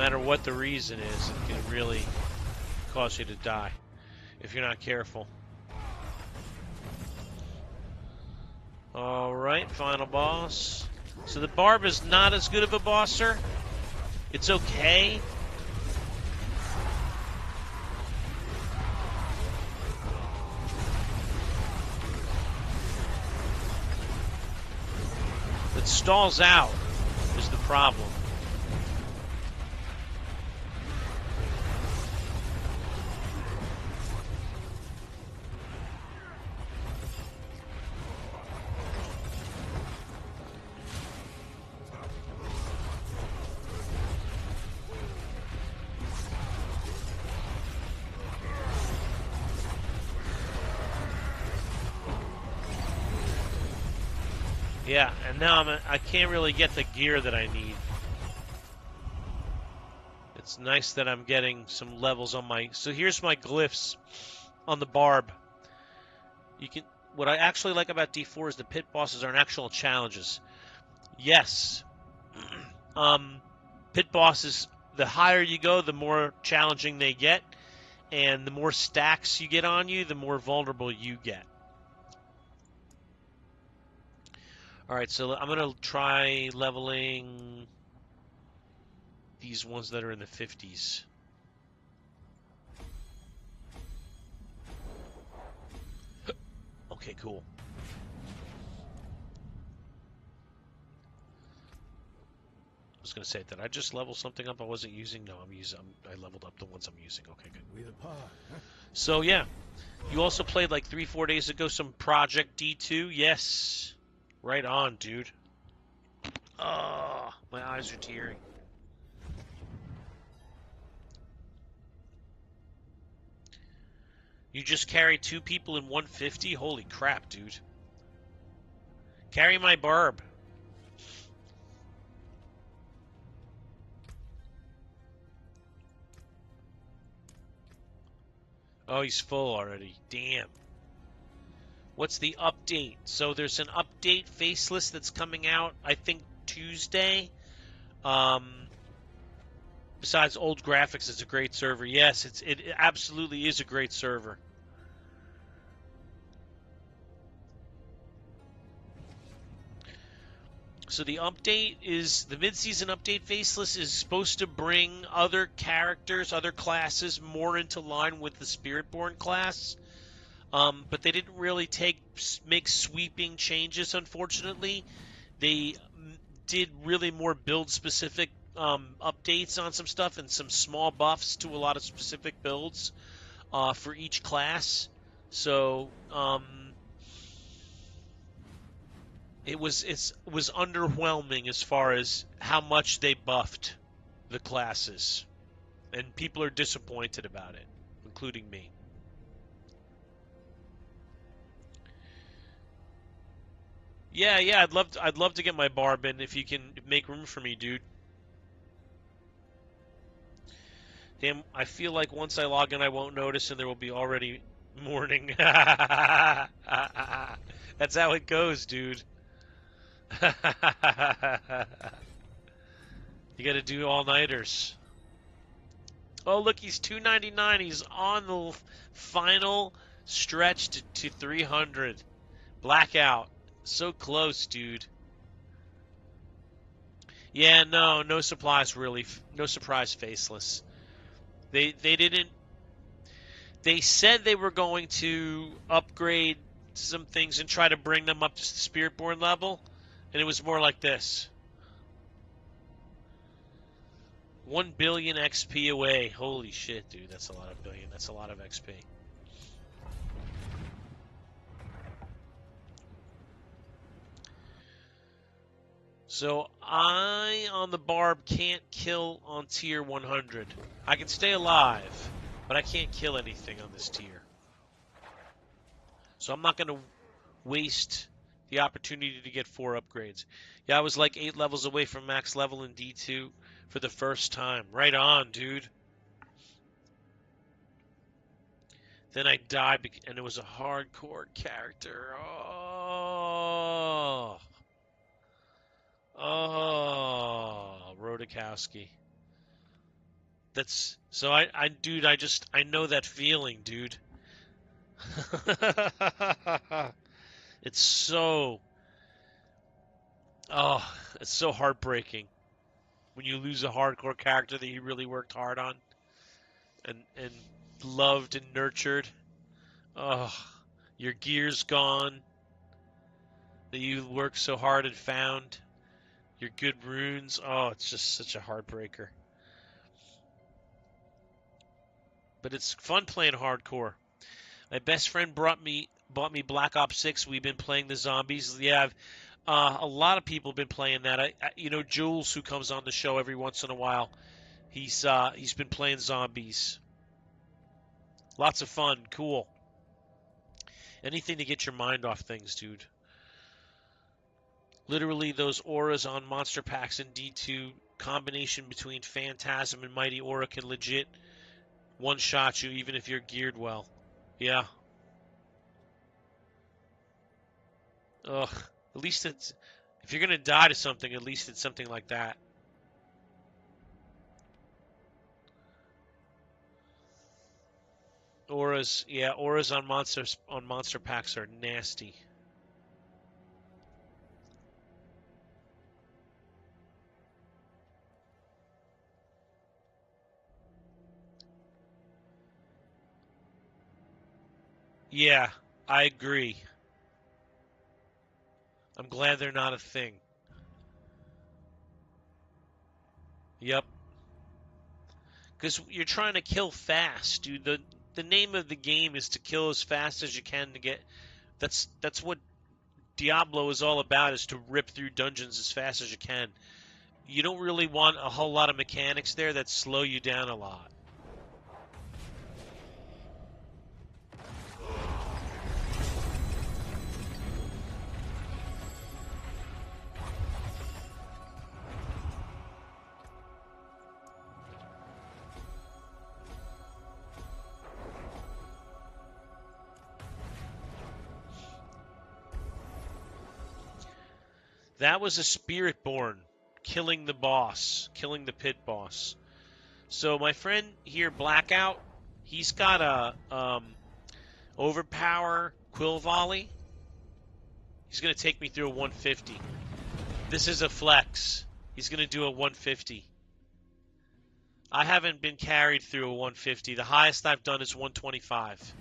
matter what the reason is, it can really cause you to die if you're not careful. Alright, final boss. So the barb is not as good of a bosser. It's okay. It stalls out is the problem. Yeah, and now I can't really get the gear that I need. It's nice that I'm getting some levels on my... So here's my glyphs on the barb. You can... What I actually like about D4 is the pit bosses are actual challenges. Yes. Pit bosses, the higher you go, the more challenging they get. And the more stacks you get on you, the more vulnerable you get. Alright, so I'm going to try leveling these ones that are in the 50s. Okay, cool. I was gonna say, did I just level something up I wasn't using? No, I leveled up the ones I'm using. Okay, good. So yeah, you also played like 3-4 days ago some Project D2. Yes, right on, dude. Oh, my eyes are tearing. You just carried 2 people in 150? Holy crap, dude. Carry my barb. Oh, he's full already. Damn. What's the update? So there's an update faceless that's coming out, I think, Tuesday. Besides old graphics, it's a great server. Yes, it absolutely is a great server. So the update is the mid-season update faceless is supposed to bring other characters, other classes more into line with the Spiritborn class. But they didn't really make sweeping changes, unfortunately. They did really more build-specific updates on some stuff and some small buffs to a lot of specific builds for each class. So it was underwhelming as far as how much they buffed the classes, and people are disappointed about it, including me. Yeah, I'd love to get my barb in if you can make room for me, dude. Damn, I feel like once I log in, I won't notice, and there will be already morning. That's how it goes, dude. You got to do all-nighters. Oh, look, he's 299. He's on the final stretch to 300. Blackout. So close, dude. Yeah, no supplies really. No surprise faceless. They didn't. They said they were going to upgrade some things and try to bring them up to the Spiritborn level, and it was more like this. 1 billion XP away. Holy shit, dude. That's a lot of billion. That's a lot of XP. So I, on the barb, can't kill on tier 100. I can stay alive, but I can't kill anything on this tier. So I'm not going to waste the opportunity to get 4 upgrades. Yeah, I was like 8 levels away from max level in D2 for the first time. Right on, dude. Then I died, and it was a hardcore character. Oh. Oh. Rodakowski. That's so dude, I know that feeling, dude. It's so, oh, it's so heartbreaking when you lose a hardcore character that you really worked hard on and loved and nurtured. Oh, your gear's gone that you worked so hard and found. Your good runes. Oh, it's just such a heartbreaker. But it's fun playing hardcore. My best friend bought me Black Ops 6. We've been playing the zombies. Yeah, a lot of people have been playing that. Jules, who comes on the show every once in a while, he's been playing zombies. Lots of fun, cool. Anything to get your mind off things, dude. Literally, those auras on monster packs in D2 combination between Phantasm and Mighty Aura can legit one shot you even if you're geared well. Yeah. Ugh. At least it's if you're gonna die to something, at least it's something like that. Auras, yeah, auras on monster packs are nasty. Yeah, I agree. I'm glad they're not a thing. Yep, because you're trying to kill fast, dude. The name of the game is to kill as fast as you can to get. That's what Diablo is all about, is to rip through dungeons as fast as you can. You don't really want a whole lot of mechanics there that slow you down a lot. That was a spirit born, killing the boss, killing the pit boss. So my friend here, Blackout, he's got a overpower quill volley. He's gonna take me through a 150. This is a flex. He's gonna do a 150. I haven't been carried through a 150. The highest I've done is 125.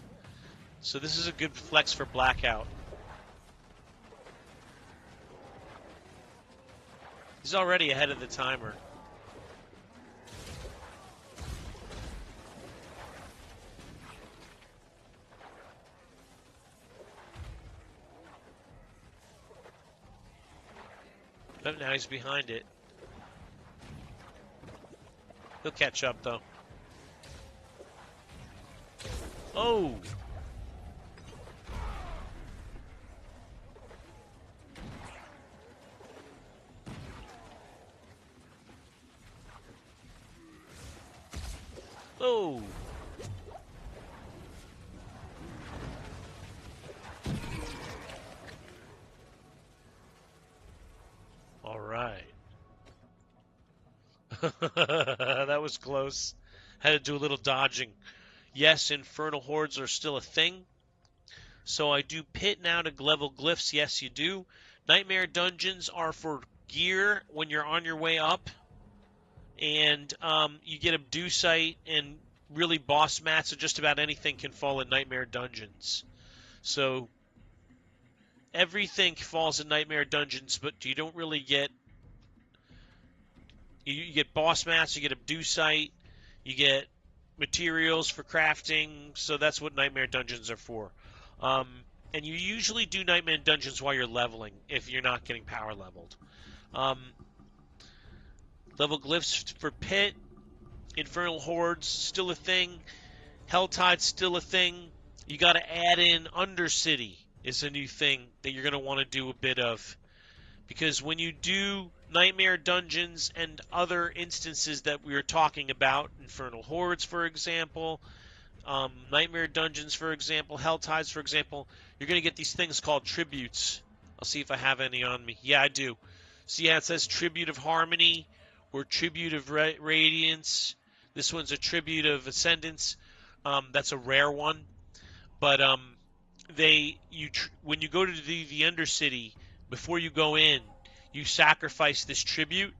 So this is a good flex for Blackout. He's already ahead of the timer. But now he's behind it. He'll catch up, though. Oh! Oh! All right. That was close. Had to do a little dodging. Yes, infernal hordes are still a thing. So I do pit now to level glyphs. Yes, you do. Nightmare dungeons are for gear when you're on your way up. And you get Abducite and really boss mats, so just about anything can fall in Nightmare dungeons. So everything falls in Nightmare dungeons, but you don't really get. You get boss mats, you get Abducite, you get materials for crafting, so that's what Nightmare dungeons are for. Um, and you usually do Nightmare dungeons while you're leveling, if you're not getting power leveled. Um, level glyphs for pit, infernal hordes still a thing, Helltide's still a thing. You got to add in Undercity is a new thing that you're going to want to do a bit of. Because when you do Nightmare Dungeons and other instances that we were talking about, Infernal Hordes, for example, Nightmare Dungeons, for example, Helltides, for example, you're going to get these things called tributes. I'll see if I have any on me. Yeah, I do. See, yeah, it says Tribute of Harmony or Tribute of Radiance. This one's a tribute of Ascendance. That's a rare one, but when you go to the Undercity, before you go you sacrifice this tribute,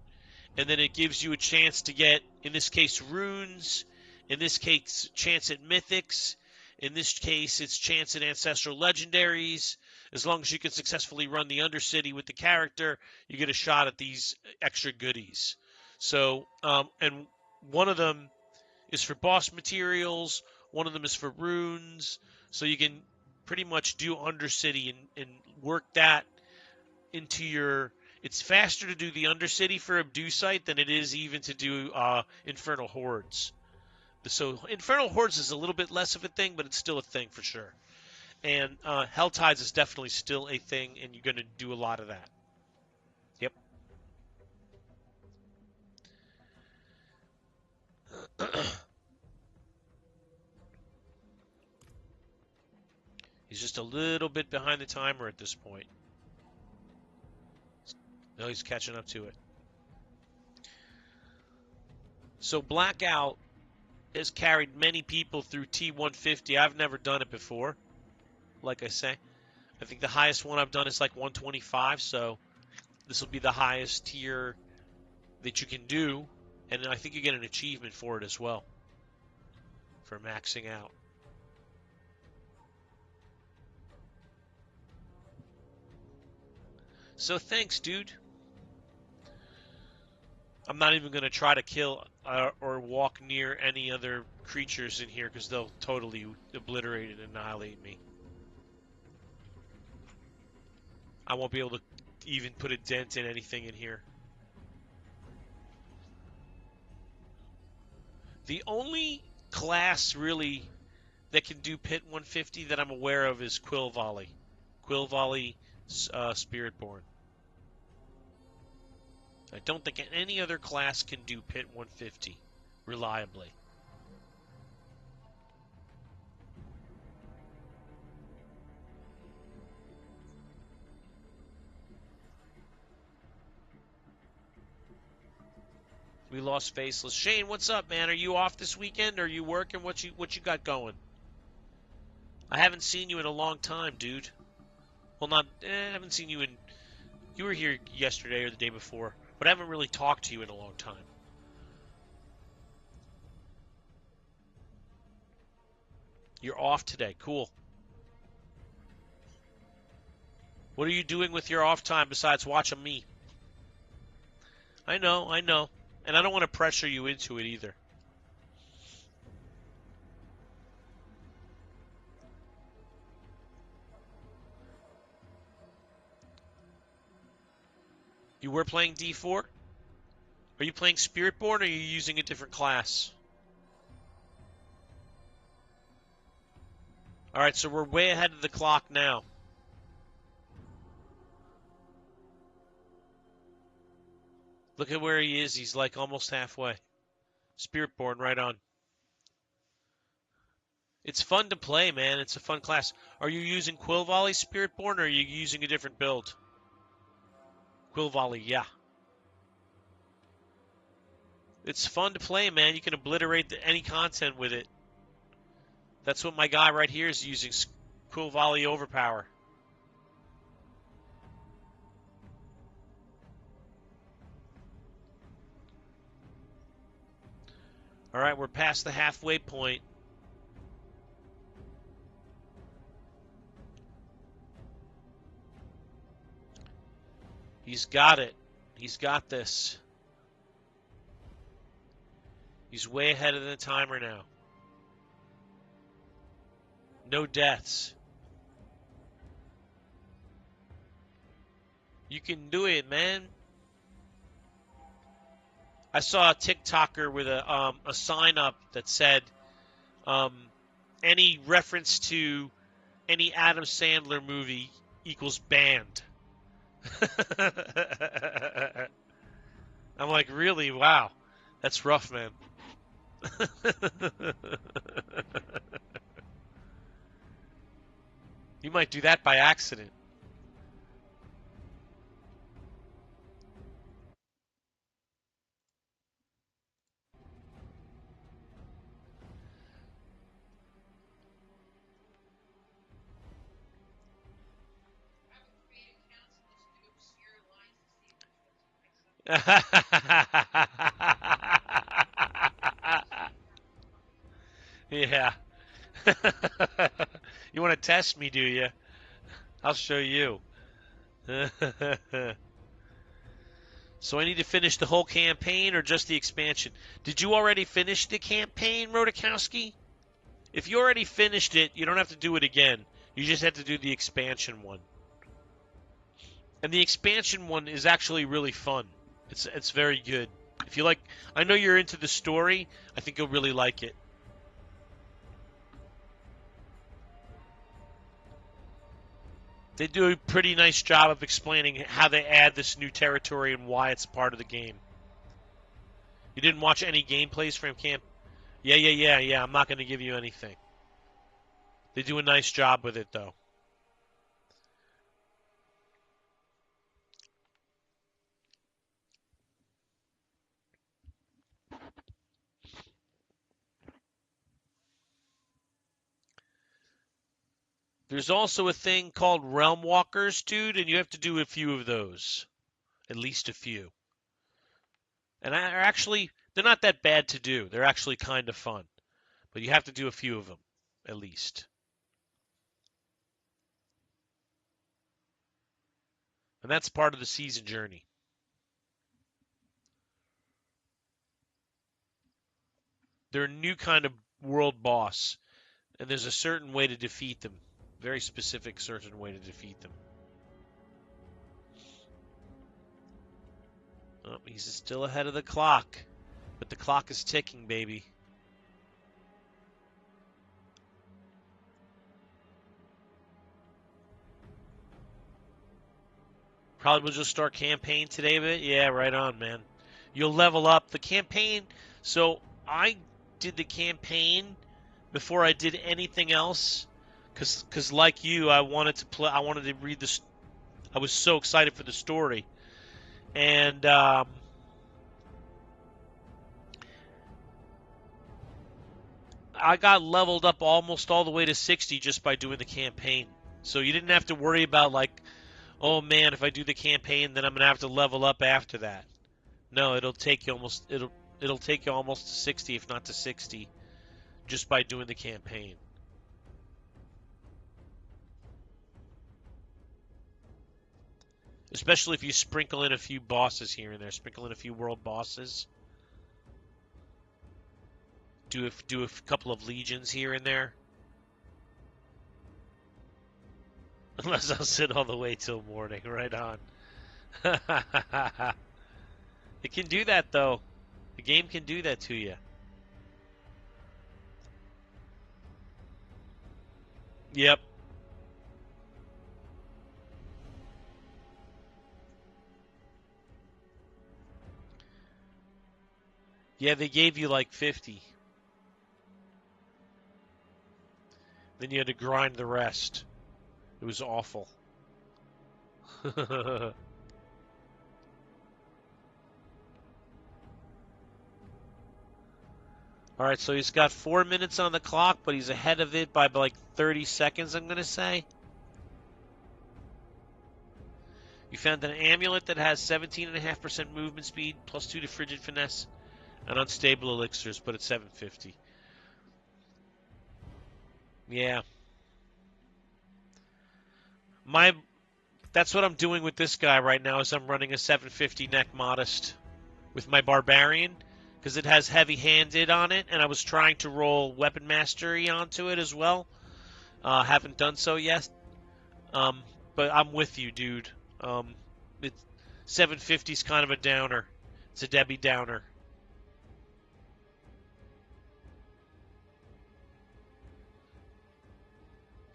and then it gives you a chance to get, in this case, runes. In this case, chance at mythics. In this case, it's chance at ancestral legendaries. As long as you can successfully run the Undercity with the character, you get a shot at these extra goodies. So, and one of them is for boss materials. One of them is for runes. So you can pretty much do Undercity and work that into your. It's faster to do the Undercity for Abducite than it is even to do Infernal Hordes. So Infernal Hordes is a little bit less of a thing, but it's still a thing for sure. And Helltides is definitely still a thing, and you're going to do a lot of that. Yep. He's just a little bit behind the timer at this point. No, he's catching up to it. So Blackout has carried many people through T150. I've never done it before, like I say. I think the highest one I've done is like 125, so this will be the highest tier that you can do, and I think you get an achievement for it as well, for maxing out. So thanks, dude. I'm not even going to try to kill or walk near any other creatures in here because they'll totally obliterate and annihilate me. I won't be able to even put a dent in anything in here. The only class really that can do Pit 150 that I'm aware of is Quill Volley. Quill Volley Spiritborn. I don't think any other class can do Pit 150 reliably. We lost Faceless. Shane, what's up, man? Are you off this weekend? Or are you working? What you got going? I haven't seen you in a long time, dude. Well, I haven't seen you in. You were here yesterday or the day before, but I haven't really talked to you in a long time. You're off today. Cool. What are you doing with your off time besides watching me? I know. And I don't want to pressure you into it either. You were playing D4? Are you playing Spiritborn or are you using a different class? Alright, so we're way ahead of the clock now. Look at where he is. He's like almost halfway. Spiritborn, right on. It's fun to play, man. It's a fun class. Are you using Quill Volley Spiritborn or are you using a different build? Quill Volley, yeah. It's fun to play, man. You can obliterate any content with it. That's what my guy right here is using. Quill Volley Overpower. All right, we're past the halfway point. He's got it. He's got this. He's way ahead of the timer now. No deaths. You can do it, man. I saw a TikToker with a sign up that said, any reference to any Adam Sandler movie equals banned. I'm like, really? Wow. That's rough, man. You might do that by accident. Yeah. You want to test me, do you? I'll show you. So I need to finish the whole campaign or just the expansion? Did you already finish the campaign, Rodakowski? If you already finished it, you don't have to do it again. You just have to do the expansion one. And the expansion one is actually really fun. It's very good. If you like, I know you're into the story. I think you'll really like it. They do a pretty nice job of explaining how they add this new territory and why it's part of the game. You didn't watch any gameplays from camp? Yeah. I'm not going to give you anything. They do a nice job with it, though. There's also a thing called Realm Walkers, dude, and you have to do a few of those. At least a few. And they're not that bad to do. They're actually kind of fun. But you have to do a few of them, at least. And that's part of the season journey. They're a new kind of world boss, and there's a certain way to defeat them. Very specific, certain way to defeat them. Oh, he's still ahead of the clock, but the clock is ticking, baby. Probably will just start campaign today, but yeah, right on, man. You'll level up the campaign. So I did the campaign before I did anything else, cause like you, I wanted to play. I wanted to read this. I was so excited for the story, and I got leveled up almost all the way to 60 just by doing the campaign. So you didn't have to worry about like, oh man, if I do the campaign, then I'm gonna have to level up after that. No, it'll take you almost to 60, if not to 60, just by doing the campaign. Especially if you sprinkle in a few bosses here and there, sprinkle in a few world bosses, do a couple of legions here and there. Unless I'll sit all the way till morning, right on. It can do that though. The game can do that to you. Yep. Yeah, they gave you like 50. Then you had to grind the rest. It was awful. All right, so he's got 4 minutes on the clock, but he's ahead of it by like 30 seconds, I'm going to say. You found an amulet that has 17.5% movement speed, plus 2 to frigid finesse, and unstable elixirs, but it's 750. Yeah. My That's what I'm doing with this guy right now is I'm running a 750 neck modest with my barbarian because it has heavy-handed on it, and I was trying to roll weapon mastery onto it as well. Haven't done so yet, but I'm with you, dude. It 750 is kind of a downer. It's a Debbie Downer.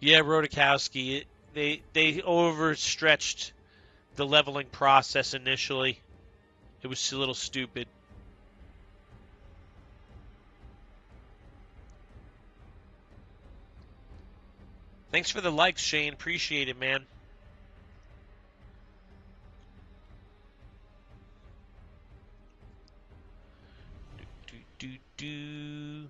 Yeah, Rodakowski. They overstretched the leveling process initially. It was a little stupid. Thanks for the likes, Shane. Appreciate it, man. Do do do.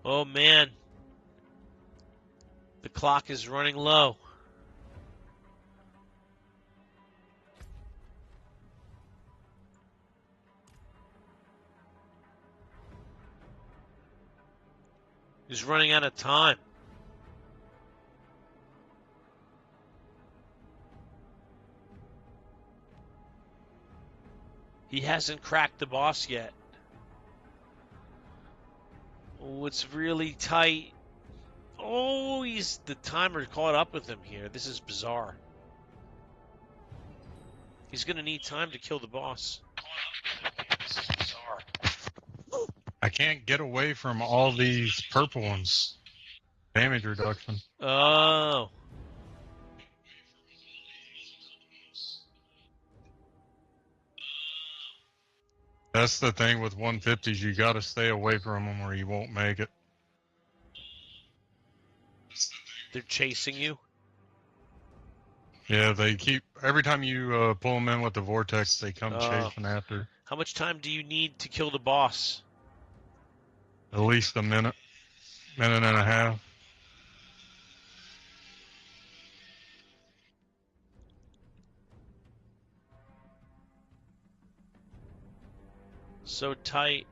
Oh man, The clock is running low. He's running out of time. He hasn't cracked the boss yet. Oh, it's really tight. Oh, the timer caught up with him here. This is bizarre. He's going to need time to kill the boss. This is bizarre. I can't get away from all these purple ones. Damage reduction. Oh. That's the thing with 150s. You got to stay away from them or you won't make it. They're chasing you? Yeah, they keep... Every time you pull them in with the vortex, they come chasing after. How much time do you need to kill the boss? At least a minute. Minute and a half. So tight.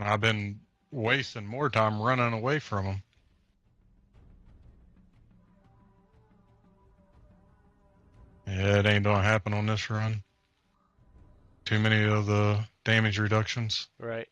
I've been wasting more time running away from them. Yeah, it ain't gonna happen on this run. Too many of the damage reductions. Right.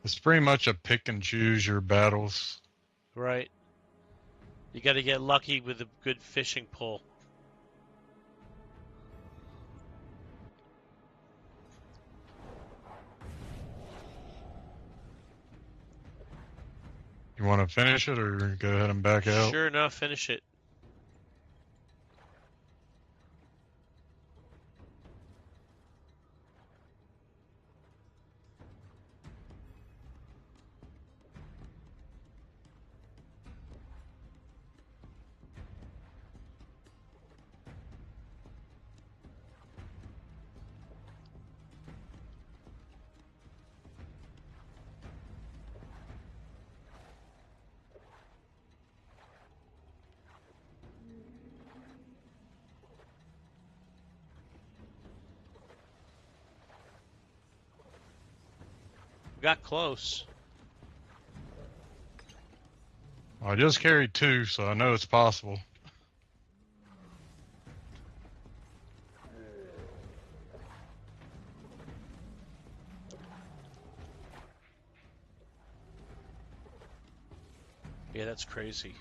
It's pretty much a pick and choose your battles. Right. You got to get lucky with a good fishing pole. You want to finish it or go ahead and back out? Sure enough, finish it. We got close. I just carried 2, so I know it's possible. Yeah, that's crazy.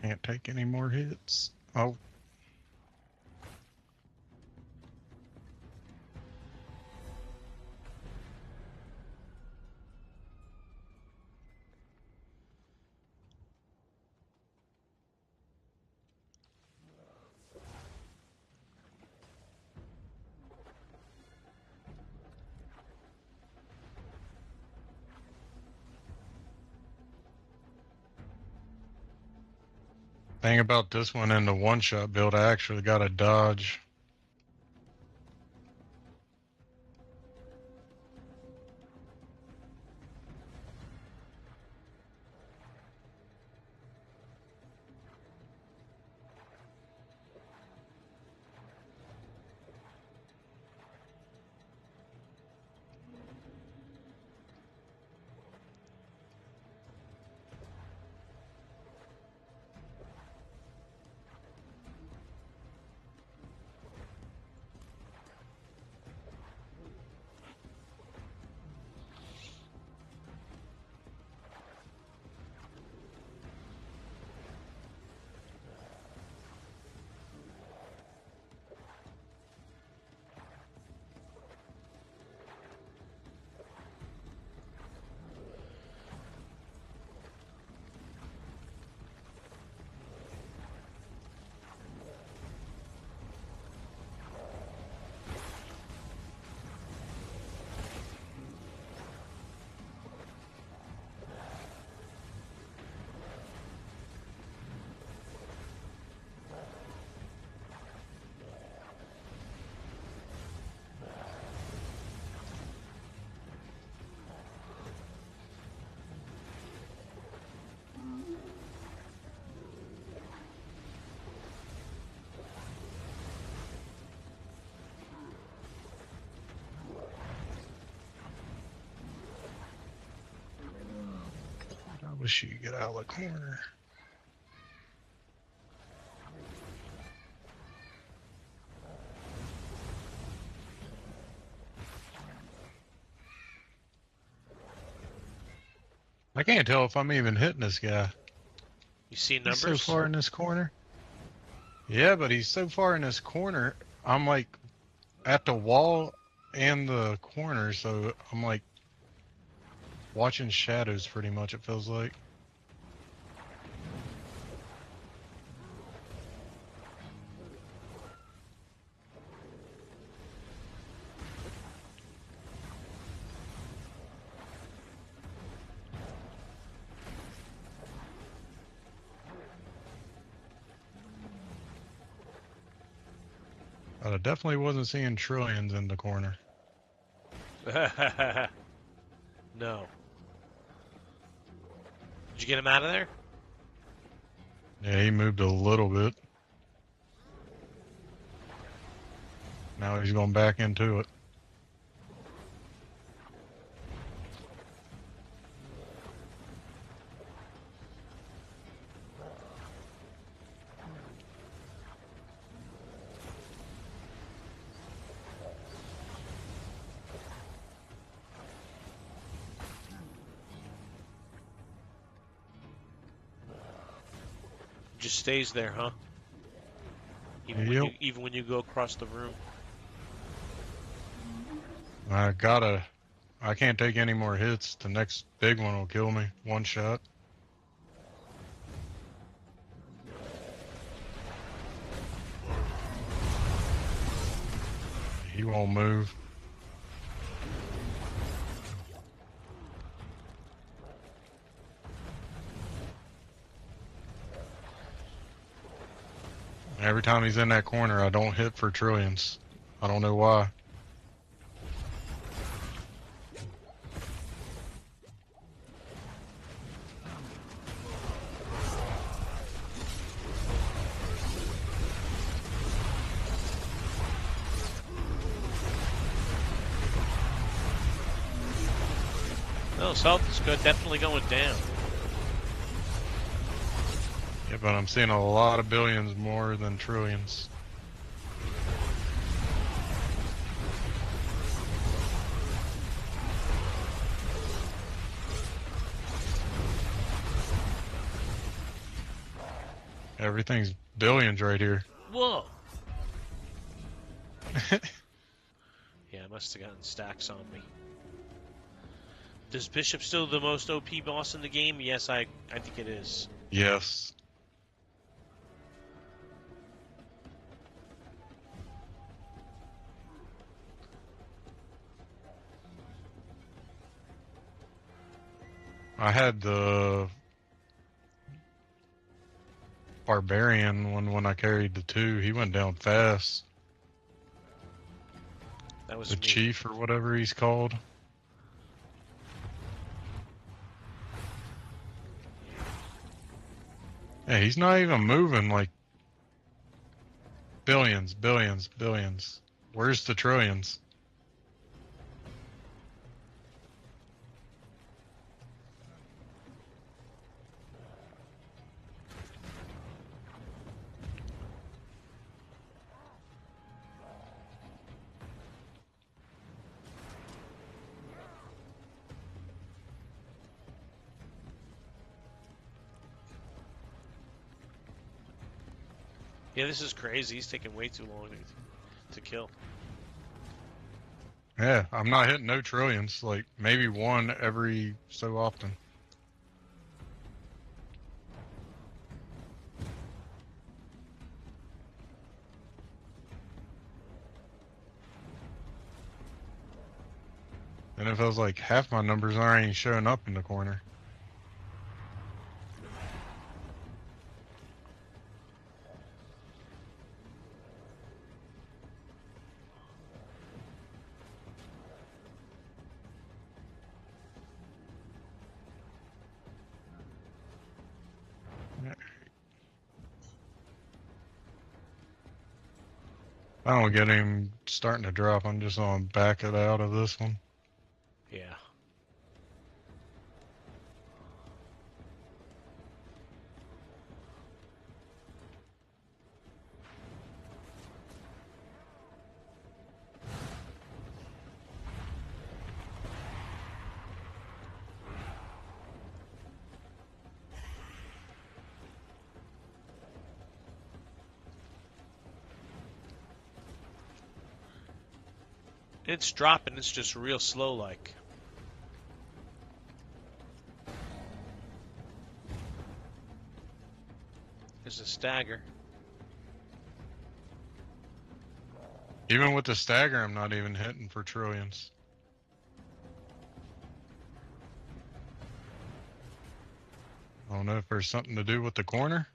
Can't take any more hits. Oh. Thing about this one in the one-shot build, I actually got a dodge. wish you could get out of the corner. I can't tell if I'm even hitting this guy. You see He's so numbers? far in this corner. Yeah, but he's so far in this corner. I'm like at the wall and the corner, so I'm like watching shadows pretty much, it feels like. I definitely wasn't seeing trillions in the corner. No. Did you get him out of there? Yeah, he moved a little bit. Now he's going back into it. Just stays there, huh? Yep. Even when you go across the room. I can't take any more hits. The next big one will kill me. One shot. He won't move. Every time he's in that corner, I don't hit for trillions. I don't know why. No, Salt is good. Definitely going down. Yeah, but I'm seeing a lot of billions more than trillions. Everything's billions right here. Whoa. Yeah, I must have gotten stacks on me. Is Bishop still the most OP boss in the game? Yes, I think it is. Yes. I had the barbarian one when I carried the two. He went down fast. That was The me. chief or whatever he's called. Yeah, he's not even moving. Like billions, billions, billions. Where's the trillions? Yeah, this is crazy. He's taking way too long to kill. Yeah, I'm not hitting no trillions. Like maybe one every so often. And it feels like half my numbers aren't even showing up in the corner. I don't get him starting to drop. I'm just gonna back it out of this one. Yeah. It's dropping. It's just real slow like. There's a stagger. Even with the stagger, I'm not even hitting for trillions. I don't know if there's something to do with the corner.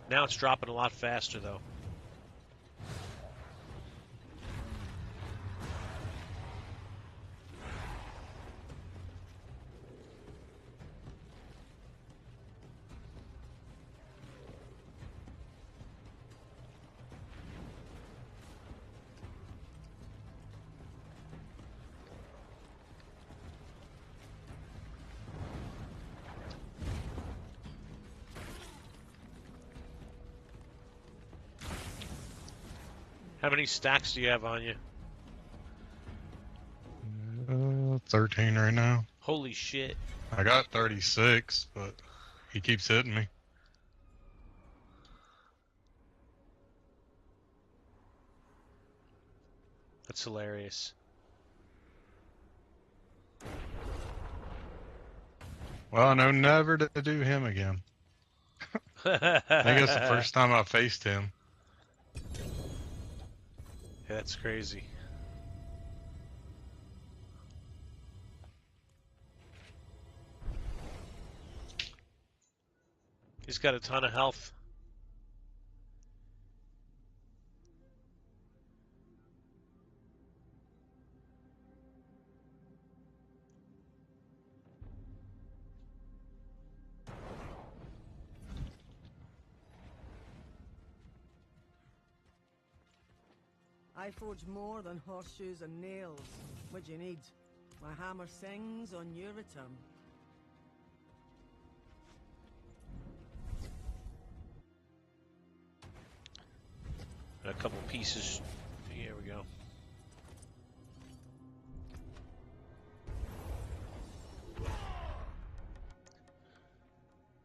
Now it's dropping a lot faster though. How many stacks do you have on you? 13 right now. Holy shit. I got 36, but he keeps hitting me. That's hilarious. Well, I know never to do him again. I think that's the first time I faced him. That's crazy. He's got a ton of health. I forge more than horseshoes and nails. What do you need? My hammer sings on your return. A couple pieces. Here we go.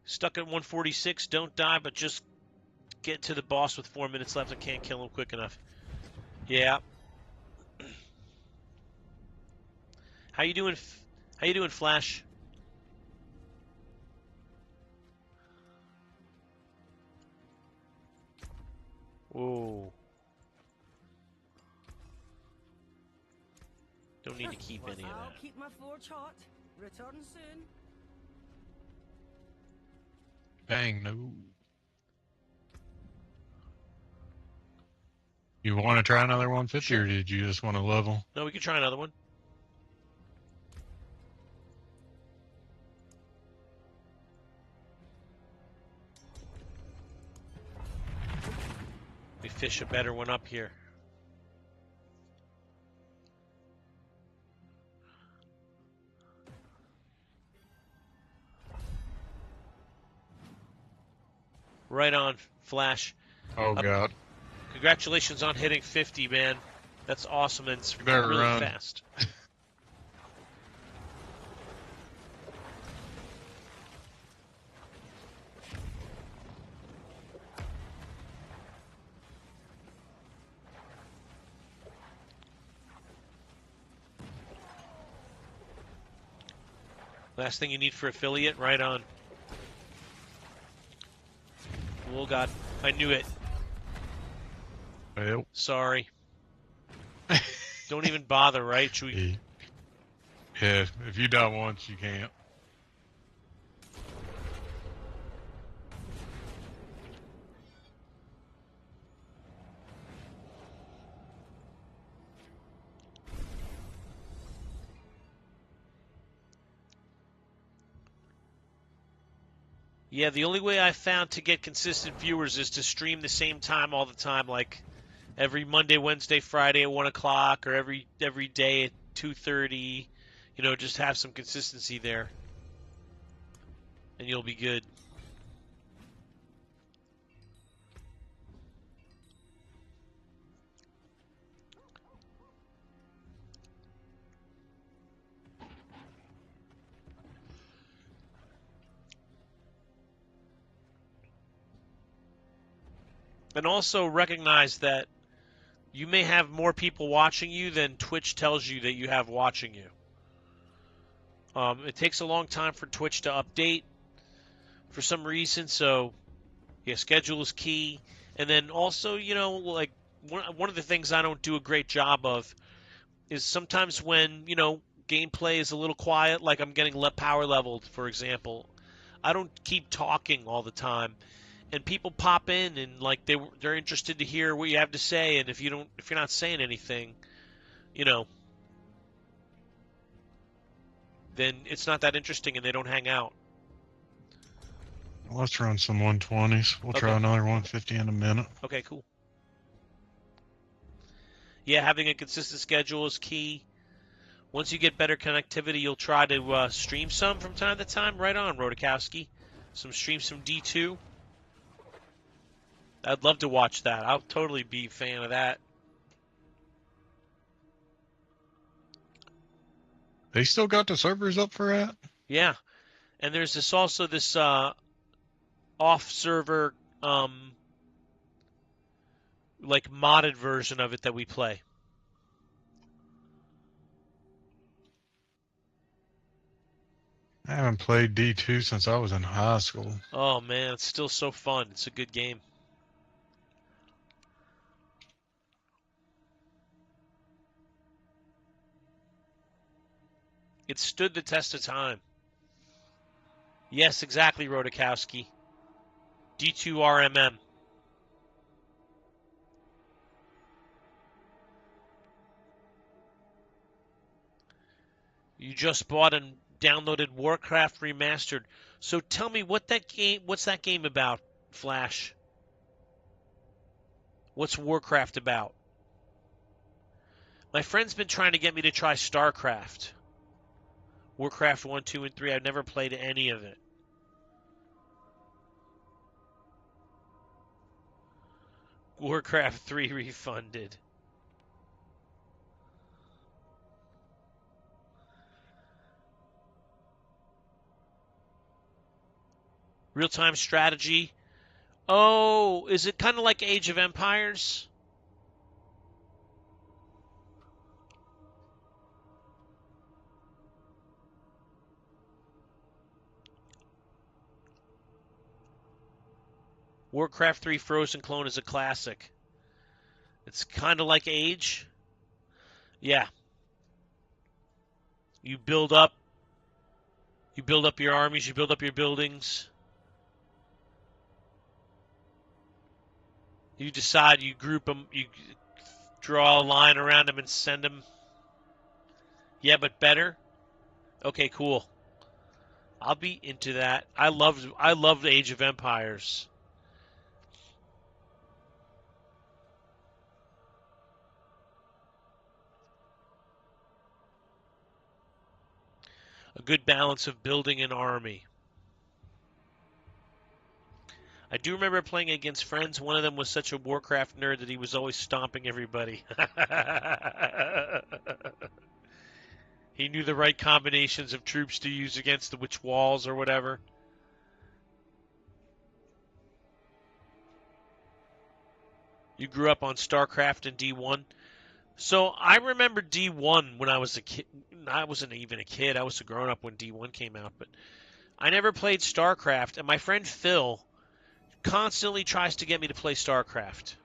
Stuck at 146. Don't die, but just get to the boss with 4 minutes left. I can't kill him quick enough. Yeah. How you doing? How you doing, Flash? Whoa. Don't need to keep any of I'll that. keep my forge hot. Return soon. Bang, no. You want to try another 150, Sure. or did you just want to level? No, we can try another one. We fish a better one up here. Right on, Flash. Oh, God. Congratulations on hitting 50, man. That's awesome, and it's You better really run. fast. Last thing you need for affiliate, right on. Oh, God. I knew it. Well. Sorry. Don't even bother, right? Should we... Yeah, if you die once, you can't. Yeah, the only way I found to get consistent viewers is to stream the same time all the time, like every Monday, Wednesday, Friday at 1 o'clock, or every day at 2:30. You know, just have some consistency there, and you'll be good. And also recognize that you may have more people watching you than Twitch tells you that you have watching you. It takes a long time for Twitch to update for some reason, so yeah, schedule is key. And then also, like one of the things I don't do a great job of is sometimes when, gameplay is a little quiet, like I'm getting power leveled, for example, I don't keep talking all the time. And people pop in and like they're interested to hear what you have to say, and if you're not saying anything, you know, then it's not that interesting and they don't hang out. Let's run some 120s. We'll try Okay. another 150 in a minute. Okay, cool. Yeah, having a consistent schedule is key. Once you get better connectivity, you'll try to stream some from time to time. Right on, Rodakowski. Stream some D2. I'd love to watch that. I'll totally be a fan of that. They still got the servers up for that? Yeah, and there's this off server like modded version of it that we play. I haven't played D2 since I was in high school. Oh man, it's still so fun. It's a good game. It stood the test of time. Yes, exactly, Rodakowski. D2 RMM. You just bought and downloaded Warcraft Remastered. So tell me what's that game about, Flash? What's Warcraft about? My friend's been trying to get me to try StarCraft. Warcraft 1, 2, and 3. I've never played any of it. Warcraft 3 refunded. Real-time strategy. Oh, is it kind of like Age of Empires? Warcraft 3 Frozen Clone is a classic. It's kind of like Age. Yeah. You build up your armies, you build up your buildings. You decide, you group them, you draw a line around them and send them. Yeah, but better. Okay, cool. I'll be into that. I loved Age of Empires. A good balance of building an army. I do remember playing against friends. One of them was such a Warcraft nerd that he was always stomping everybody. He knew the right combinations of troops to use against the which walls or whatever. You grew up on StarCraft and D1. So I remember D1 when I was a kid. I wasn't even a kid. I was a grown up when D1 came out, but I never played StarCraft. And my friend Phil constantly tries to get me to play StarCraft.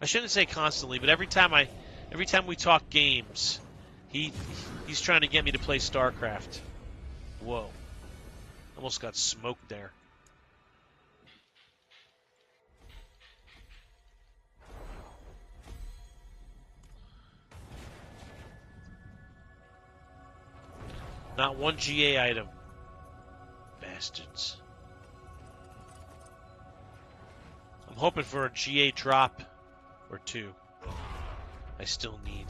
I shouldn't say constantly, but every time we talk games, he's trying to get me to play StarCraft. Whoa. Almost got smoked there. Not one GA item. Bastards. I'm hoping for a GA drop or two. I still need.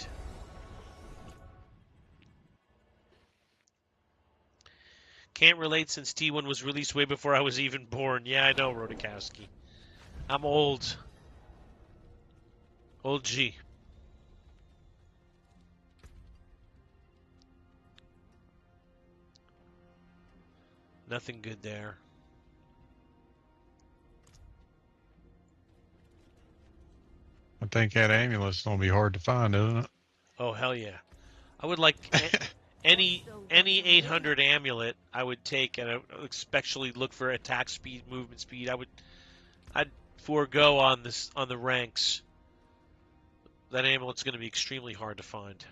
Can't relate since T1 was released way before I was even born. Yeah, I know, Rodakowski. I'm old. Old G. Nothing good there. think that amulet's gonna be hard to find, isn't Oh hell yeah! I would like it? any 800 amulet I would take, and I would especially look for attack speed, movement speed. I'd forego on the ranks. That amulet's going to be extremely hard to find.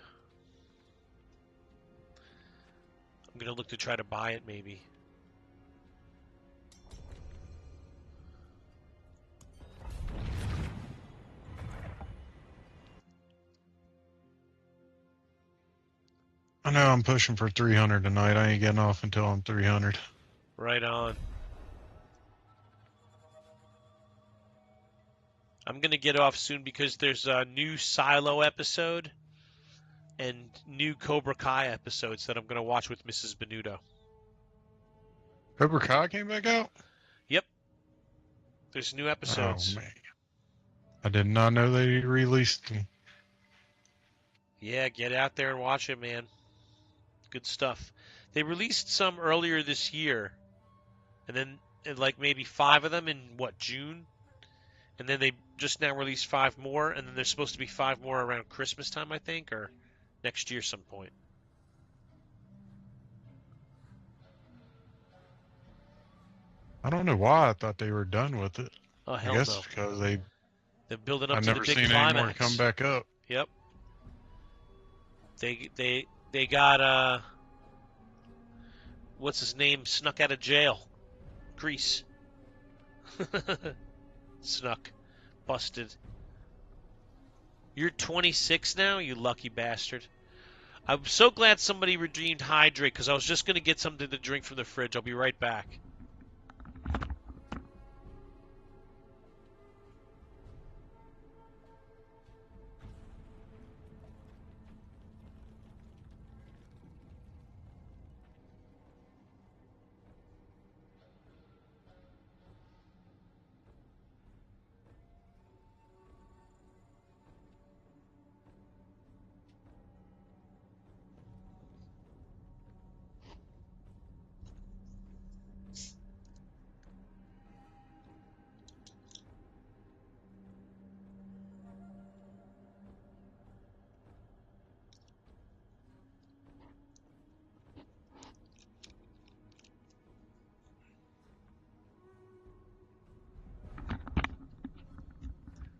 I'm going to look to try to buy it maybe. I know I'm pushing for 300 tonight. I ain't getting off until I'm 300. Right on. I'm going to get off soon because there's a new Silo episode and new Cobra Kai episodes that I'm going to watch with Mrs. Benuto. Cobra Kai came back out? Yep. There's new Oh, episodes. man. I did not know they released them. Yeah, get out there and watch it, man. Good stuff. They released some earlier this year, and then like maybe 5 of them in June? And then they just now released 5 more, and then there's supposed to be 5 more around Christmas time, I think, or next year some point. I don't know why I thought they were done with it. Oh I hell guess no. it's because They're building up I've to the never big seen any more come climax. back up. Yep. They got what's his name snuck out of jail. Grease. Snuck. Busted. You're 26 now, you lucky bastard. I'm so glad somebody redeemed Hydrate because I was just going to get something to drink from the fridge. I'll be right back.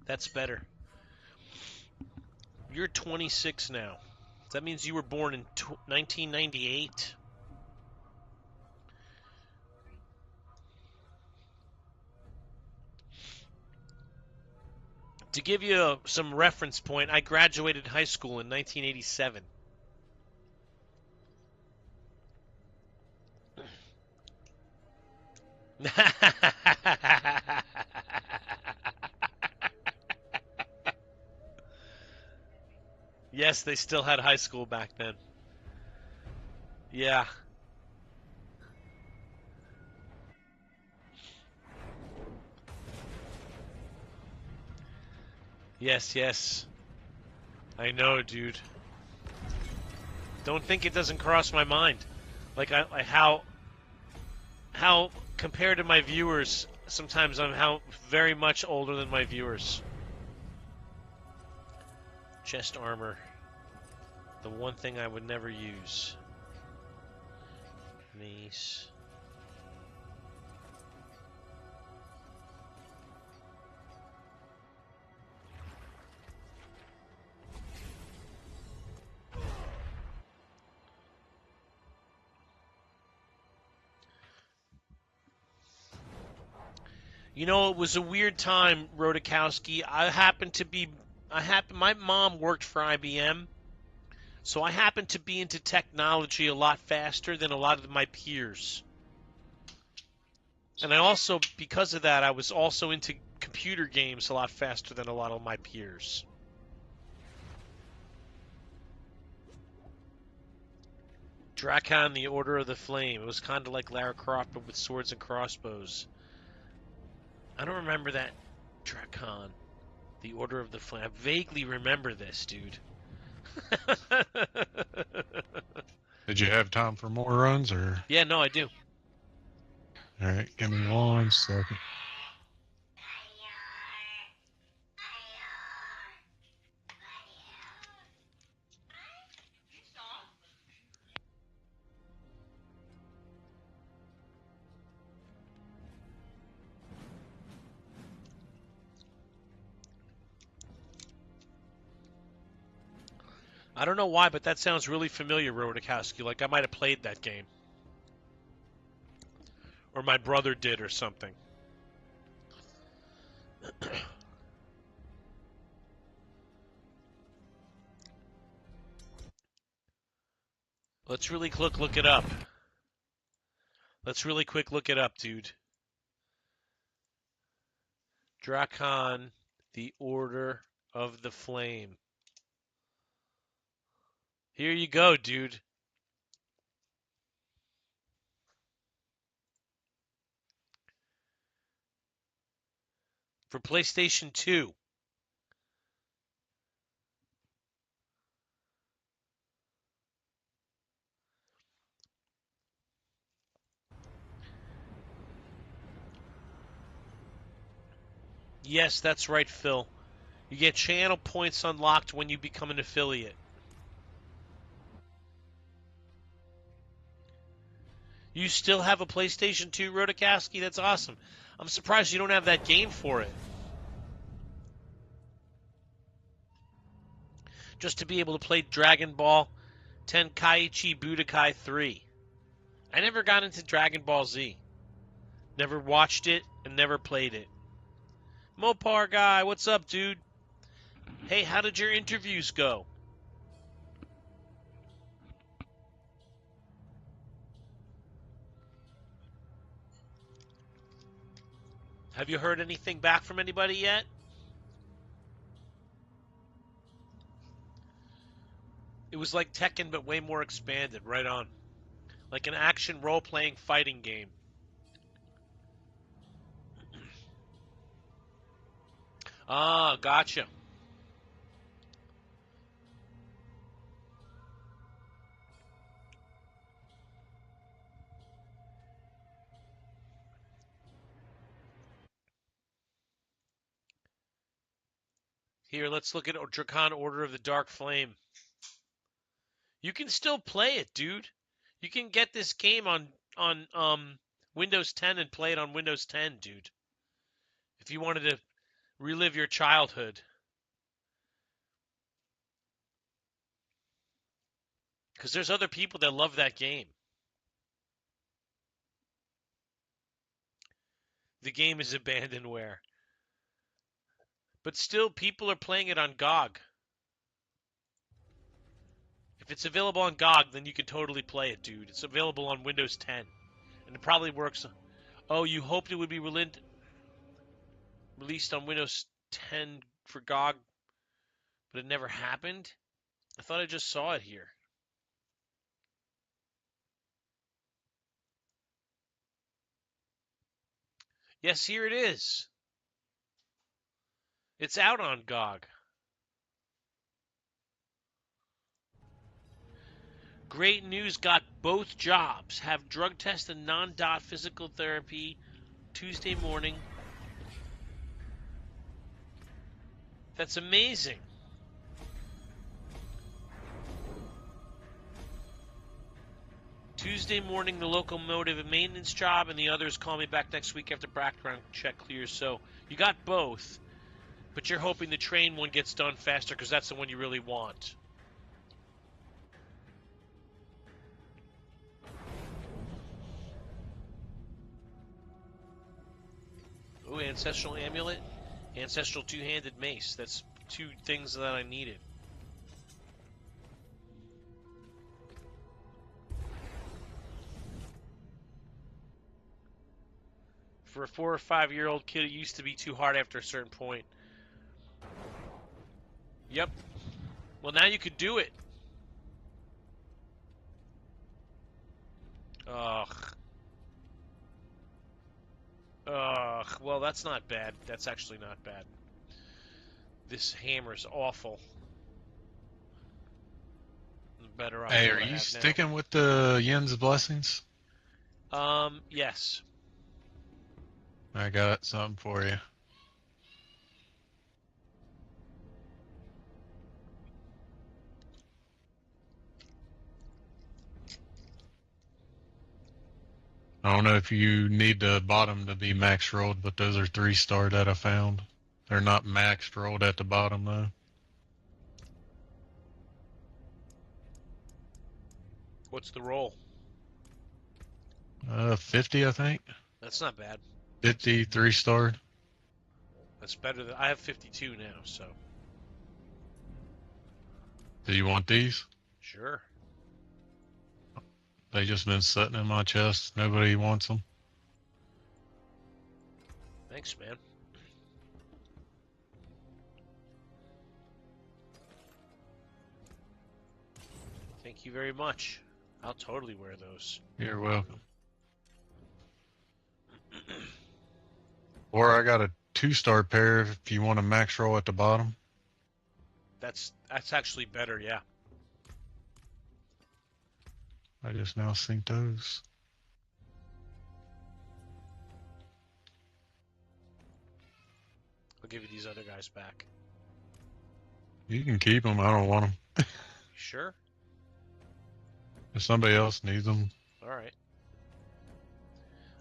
That's better. You're 26 now. That means you were born in 1998. To give you some reference point, I graduated high school in 1987. Yes, they still had high school back then. Yeah. Yes, yes. I know, dude. Don't think it doesn't cross my mind. Like how compared to my viewers, sometimes I'm how very much older than my viewers. Chest armor. The one thing I would never use. Mace. You know, it was a weird time, Rodakowski. My mom worked for IBM, so I happened to be into technology a lot faster than a lot of my peers. And I also, because of that, I was also into computer games a lot faster than a lot of my peers. Drakon, the Order of the Flame. It was kind of like Lara Croft, but with swords and crossbows. I don't remember that Drakon, the Order of the Flame. I vaguely remember this, dude. Did you have time for more runs, or? Yeah, no, I do. All right, give me 1 second. I don't know why, but that sounds really familiar, Rodakowski. Like I might have played that game. Or my brother did or something. Let's really quick look it up. Let's really quick look it up, dude. Drakon, the Order of the Flame. Here you go, dude. For PlayStation 2. Yes, that's right, Phil. You get channel points unlocked when you become an affiliate. You still have a PlayStation 2, Rodakowski? That's awesome. I'm surprised you don't have that game for it. Just to be able to play Dragon Ball Tenkaichi Budokai 3. I never got into Dragon Ball Z. Never watched it and never played it. Mopar guy, what's up, dude? Hey, how did your interviews go? Have you heard anything back from anybody yet? It was like Tekken, but way more expanded. Right on. Like an action role-playing fighting game. Ah, gotcha. Here, let's look at Drakon Order of the Dark Flame. You can still play it, dude. You can get this game on Windows 10 and play it on Windows 10, dude. If you wanted to relive your childhood. Because there's other people that love that game. The game is abandonware. But still, people are playing it on GOG. If it's available on GOG, then you can totally play it, dude. It's available on Windows 10. And it probably works. Oh, you hoped it would be released on Windows 10 for GOG, but it never happened? I thought I just saw it here. Yes, here it is. It's out on GOG. Great news, got both jobs. Have drug test and non-dot physical therapy Tuesday morning. That's amazing. Tuesday morning, the locomotive and maintenance job, and the others call me back next week after background check clears. So you got both, but you're hoping the train one gets done faster because that's the one you really want. Ooh, Ancestral Amulet. Ancestral Two-Handed Mace. That's two things that I needed. For a 4 or 5-year-old kid, it used to be too hard after a certain point. Yep. Well, now you could do it. Ugh. Ugh. Well, that's not bad. That's actually not bad. This hammer's awful. Better off. Hey, are you sticking with the Yin's blessings? Yes. I got something for you. I don't know if you need the bottom to be max rolled, but those are 3-star that I found. They're not max rolled at the bottom though. What's the roll? 50, I think. That's not bad. 50, 3-star. That's better than I have 52 now, so Do you want these? sure. They just been sitting in my chest. Nobody wants them. Thanks, man. Thank you very much. I'll totally wear those. You're welcome. Or I got a 2-star pair if you want a max roll at the bottom. That's actually better, yeah. I just now synced those. I'll give you these other guys back. You can keep them. I don't want them. You sure? If somebody else needs them. All right.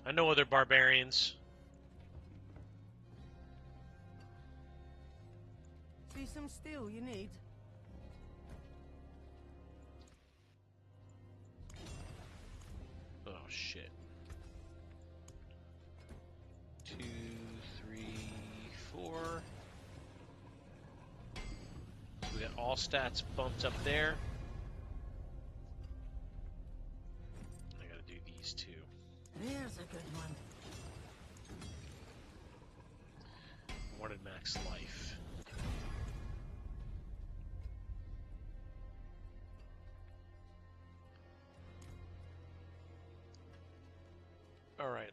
I know other barbarians. See some steel you need? Oh shit. 2, 3, 4. So we got all stats bumped up there. I gotta do these too. There's a good one. Wanted max life. Alright.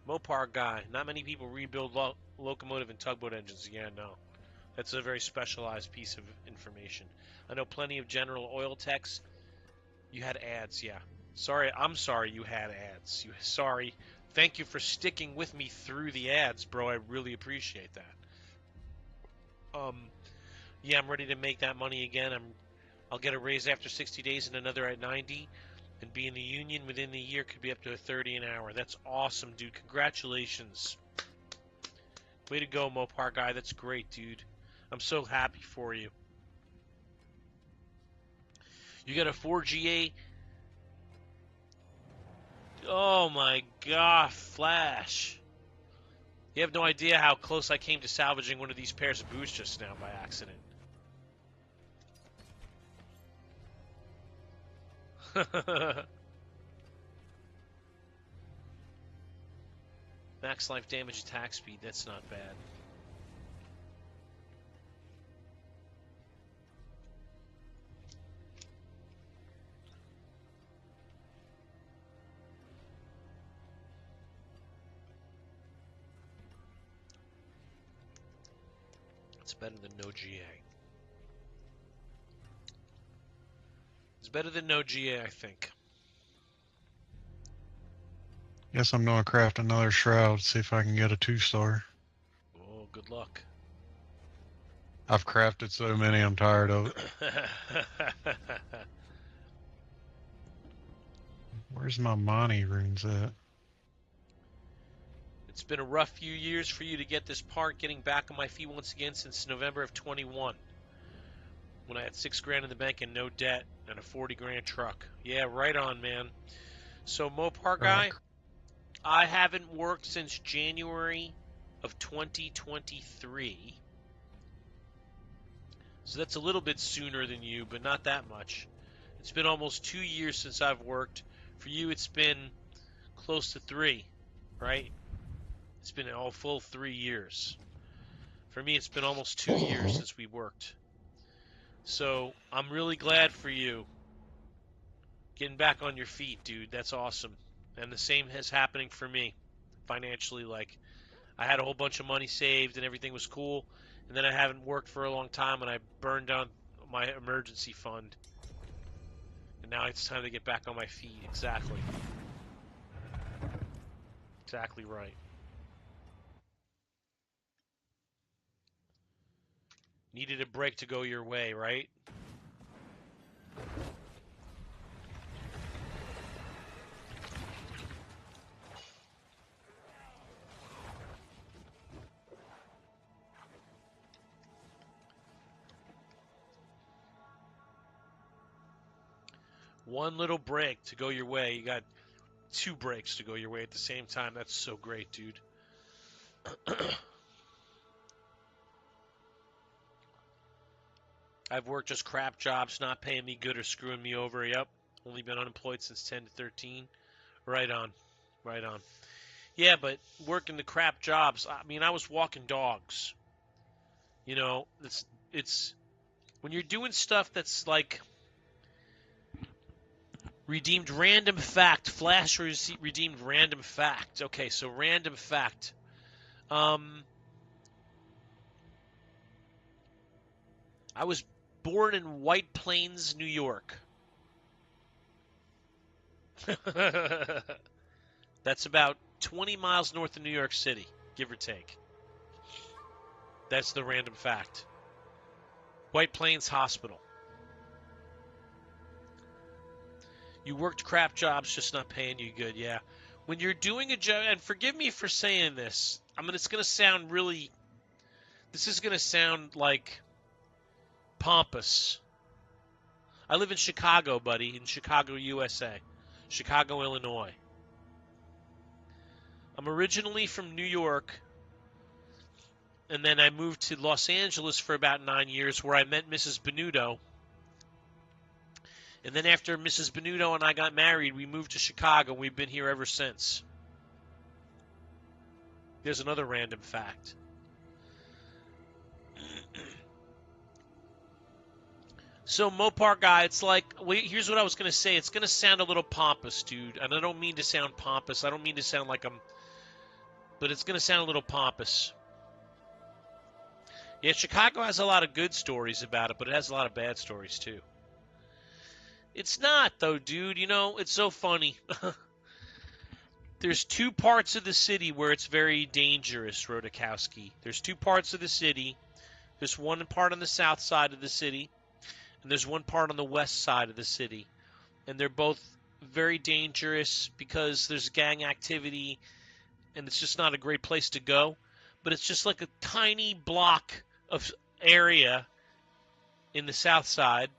Mopar guy. Not many people rebuild locomotive and tugboat engines. Yeah, no. That's a very specialized piece of information. I know plenty of general oil techs. You had ads, yeah. Sorry, I'm sorry you had ads. Sorry. Thank you for sticking with me through the ads, bro. I really appreciate that. Yeah, I'm ready to make that money again. I'll get a raise after 60 days and another at 90. And be in the union within the year could be up to 30 an hour. That's awesome, dude. Congratulations. Way to go, Mopar guy. That's great, dude. I'm so happy for you. You got a 4GA. Oh my god, Flash. You have no idea how close I came to salvaging one of these pairs of boots just now by accident. Max life damage attack speed, that's not bad. It's better than no GA. It's better than no GA, I think. Guess I'm gonna craft another shroud, see if I can get a 2-star. Oh, good luck. I've crafted so many, I'm tired of it. Where's my Monty runes at? It's been a rough few years for you to get this part, getting back on my feet once again since November of 21. When I had $6 grand in the bank and no debt and a 40 grand truck. Yeah, right on, man. So Mopar guy, I haven't worked since January of 2023. So that's a little bit sooner than you, but not that much. It's been almost 2 years since I've worked. For you, it's been close to 3, right? It's been a full 3 years. For me, it's been almost 2 years since we worked. So I'm really glad for you getting back on your feet, dude. That's awesome. And the same is happening for me financially. Like, I had a whole bunch of money saved and everything was cool. And then I haven't worked for a long time and I burned down my emergency fund. And now it's time to get back on my feet. Exactly. Exactly right. Needed a break to go your way, right? One little break to go your way. You got 2 breaks to go your way at the same time. That's so great, dude. I've worked just crap jobs, not paying me good or screwing me over. Yep. Only been unemployed since 10 to 13. Right on. Right on. Yeah, but working the crap jobs, I mean, I was walking dogs. You know, it's when you're doing stuff that's like redeemed random fact, flash redeemed random fact. Okay, so random fact. I was born in White Plains, New York. That's about 20 miles north of New York City, give or take. That's the random fact. White Plains Hospital. You worked crap jobs, just not paying you good. Yeah. When you're doing a job, and forgive me for saying this, it's going to sound really, this is going to sound like pompous. I live in Chicago, buddy, in Chicago, USA. Chicago, Illinois. I'm originally from New York, and then I moved to Los Angeles for about 9 years, where I met Mrs. Benuto. And then after Mrs. Benuto and I got married, we moved to Chicago, and we've been here ever since. There's another random fact. So Mopar guy, it's like, here's what I was going to say. It's going to sound a little pompous, dude. And I don't mean to sound pompous. I don't mean to sound like but it's going to sound a little pompous. Yeah, Chicago has a lot of good stories about it, but it has a lot of bad stories too. It's not, though, dude. You know, it's so funny. There's 2 parts of the city where it's very dangerous, Rodakowski. There's 2 parts of the city. There's one part on the south side of the city, and there's one part on the west side of the city. And they're both very dangerous because there's gang activity, and it's just not a great place to go. But it's just like a tiny block of area in the south side,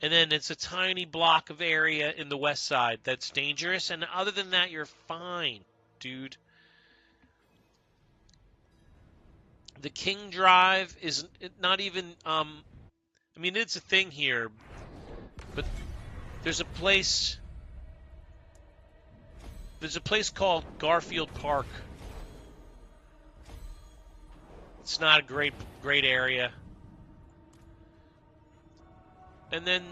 and then it's a tiny block of area in the west side that's dangerous. And other than that, you're fine, dude. The King Drive is not even, it's a thing here, but there's a place called Garfield Park. It's not a great area. And then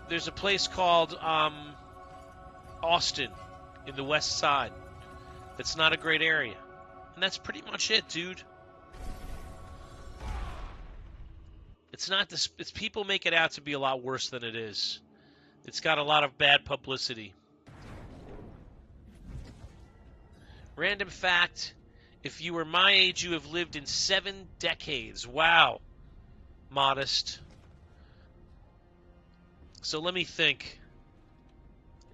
there's a place called Austin in the west side. That's not a great area. And that's pretty much it, dude. It's people make it out to be a lot worse than it is. It's got a lot of bad publicity. Random fact, if you were my age, you have lived in 7 decades. Wow. Modest. So let me think.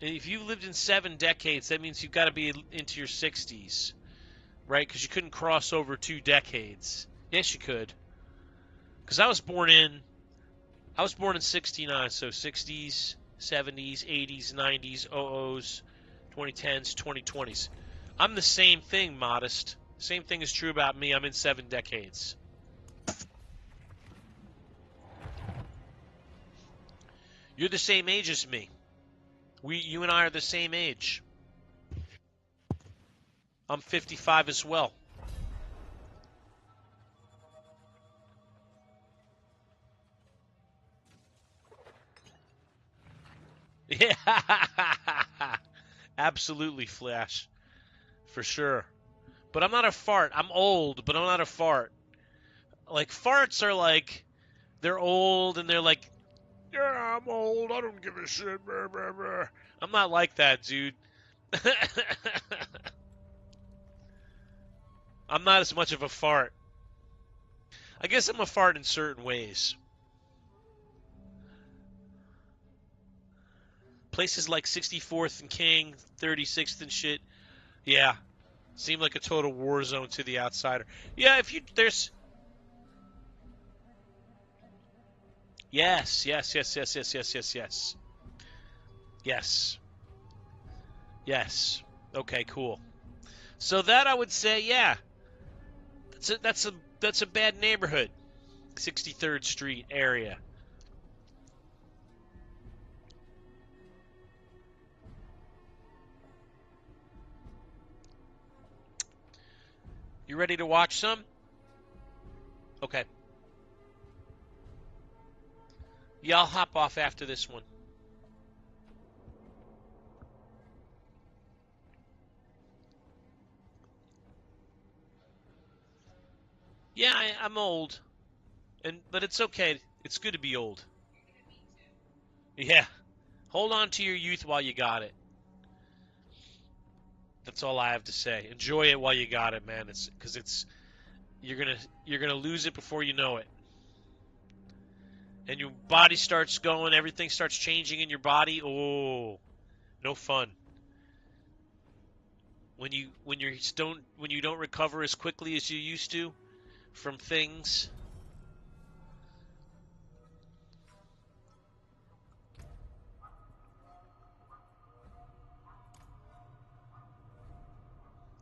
If you lived in 7 decades, that means you've got to be into your 60s, right? Because you couldn't cross over 2 decades. Yes, you could. Because I was born in 69, so 60s, 70s, 80s, 90s, 00s, 2010s, 2020s. I'm the same thing, Modest. Same thing is true about me. I'm in 7 decades. You're the same age as me. You and I are the same age. I'm 55 as well. Yeah. Absolutely, Flash. For sure. But I'm not a fart. I'm old, but I'm not a fart. Like, farts are like, they're old and they're like, yeah, I'm old. I don't give a shit. Blah, blah, blah. I'm not like that, dude. I'm not as much of a fart. I guess I'm a fart in certain ways. Places like 64th and King, 36th and shit. Yeah. Seem like a total war zone to the outsider. Yeah, there's... Yes. Yes. Yes. Okay, cool. So that I would say, yeah, that's a bad neighborhood. 63rd Street area. You ready to watch some? Okay. Yeah, I'll hop off after this one. Yeah, I'm old, but it's okay. It's good to be old. Yeah. Hold on to your youth while you got it. That's all I have to say. Enjoy it while you got it, man. It's because you're gonna lose it before you know it, and your body starts going. Everything starts changing in your body. Oh, no fun. When you don't recover as quickly as you used to from things.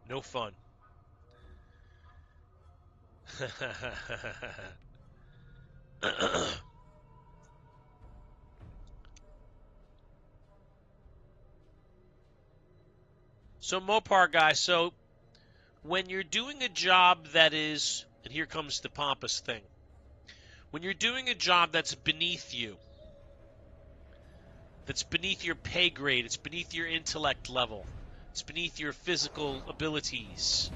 No fun. So Mopar guy, so when you're doing a job that is, and here comes the pompous thing, when you're doing a job that's beneath your pay grade, it's beneath your intellect level, it's beneath your physical abilities,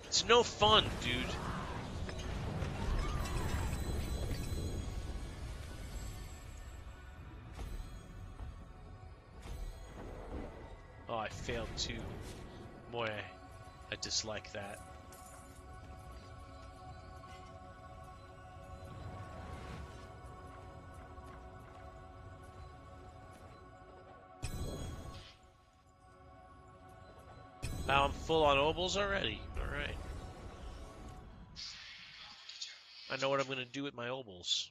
it's no fun, dude. Oh, I failed too. Boy, I dislike that. Now I'm full on obols already. All right. I know what I'm going to do with my obols.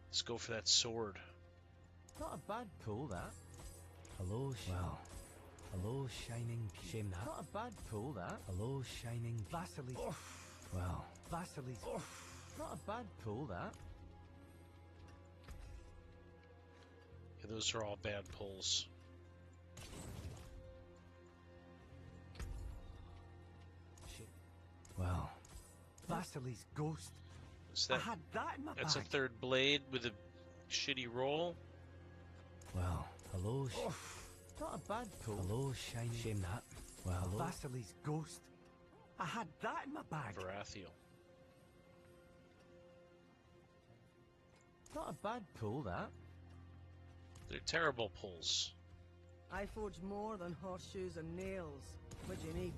Let's go for that sword. Not a bad pull, that. Hello, well. Hello, shining. Shame that. Not a bad pull, that. Hello, shining. Vasily. Well, Vasily. Not a bad pull, that. Yeah, those are all bad pulls. Well, Vasily's ghost. I had that in my That's bag. a third blade with a shitty roll. Well, hello. Not a bad pull. Hello, shiny. Shame that. Well, hello. Vasily's ghost. I had that in my bag. Varathiel. Not a bad pull, that. They're terrible pulls. I forge more than horseshoes and nails. What do you need?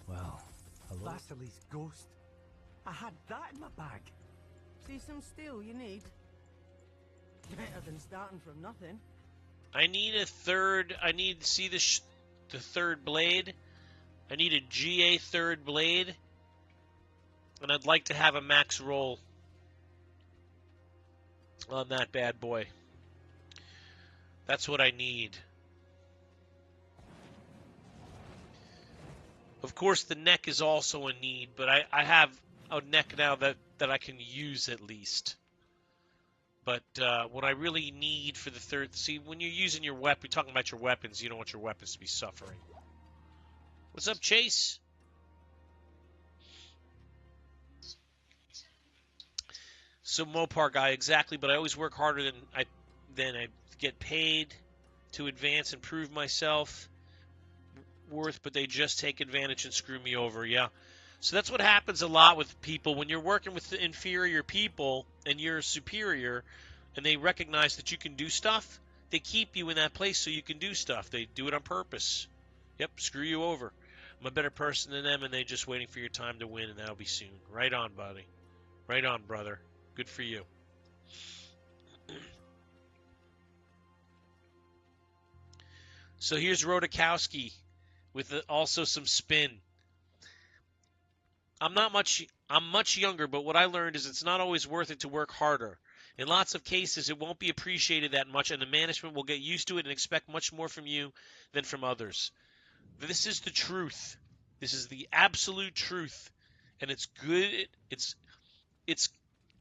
Well, hello. Vasily's ghost. I had that in my bag. See some steel you need? Better than starting from nothing. I need a third. I need to see the third blade. I need a GA third blade. And I'd like to have a max roll on that bad boy. That's what I need. Of course, the neck is also a need, but I have a neck now that I can use at least. But what I really need for the third... See, when you're using your weapon, you're talking about your weapons, you don't want your weapons to be suffering. What's up, Chase? So Mopar guy, exactly, but I always work harder than I get paid to advance and prove myself worth, but they just take advantage and screw me over, yeah. So that's what happens a lot with people when you're working with the inferior people and you're superior and they recognize that you can do stuff, they keep you in that place so you can do stuff. They do it on purpose. Yep, screw you over. I'm a better person than them and they're just waiting for your time to win and that'll be soon. Right on, buddy. Right on, brother. Good for you. So here's Rodakowski with also some spin. I'm much younger, but what I learned is it's not always worth it to work harder. In lots of cases, it won't be appreciated that much, and the management will get used to it and expect much more from you than from others. This is the truth. This is the absolute truth, and it's good. It's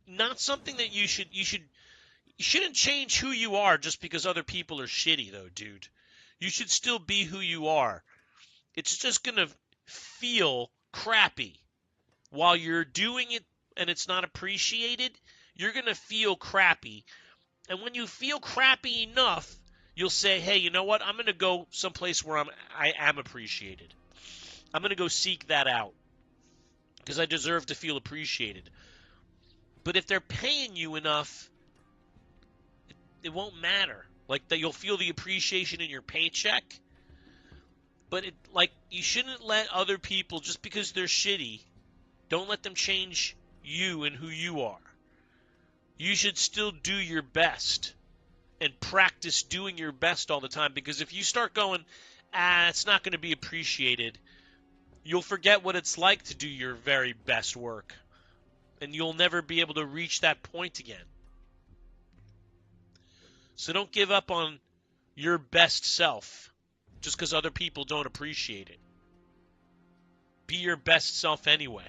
not something that you shouldn't change who you are just because other people are shitty, though, dude. You should still be who you are. It's just gonna feel crappy while you're doing it and it's not appreciated. You're gonna feel crappy, and when you feel crappy enough, you'll say, "Hey, you know what? I'm gonna go someplace where I am appreciated. I'm gonna go seek that out because I deserve to feel appreciated." But if they're paying you enough, it won't matter. Like that, you'll feel the appreciation in your paycheck. But you shouldn't let other people, just because they're shitty, don't let them change you and who you are. You should still do your best and practice doing your best all the time, because if you start going, it's not going to be appreciated, you'll forget what it's like to do your very best work, and you'll never be able to reach that point again. So don't give up on your best self just because other people don't appreciate it. Be your best self anyway.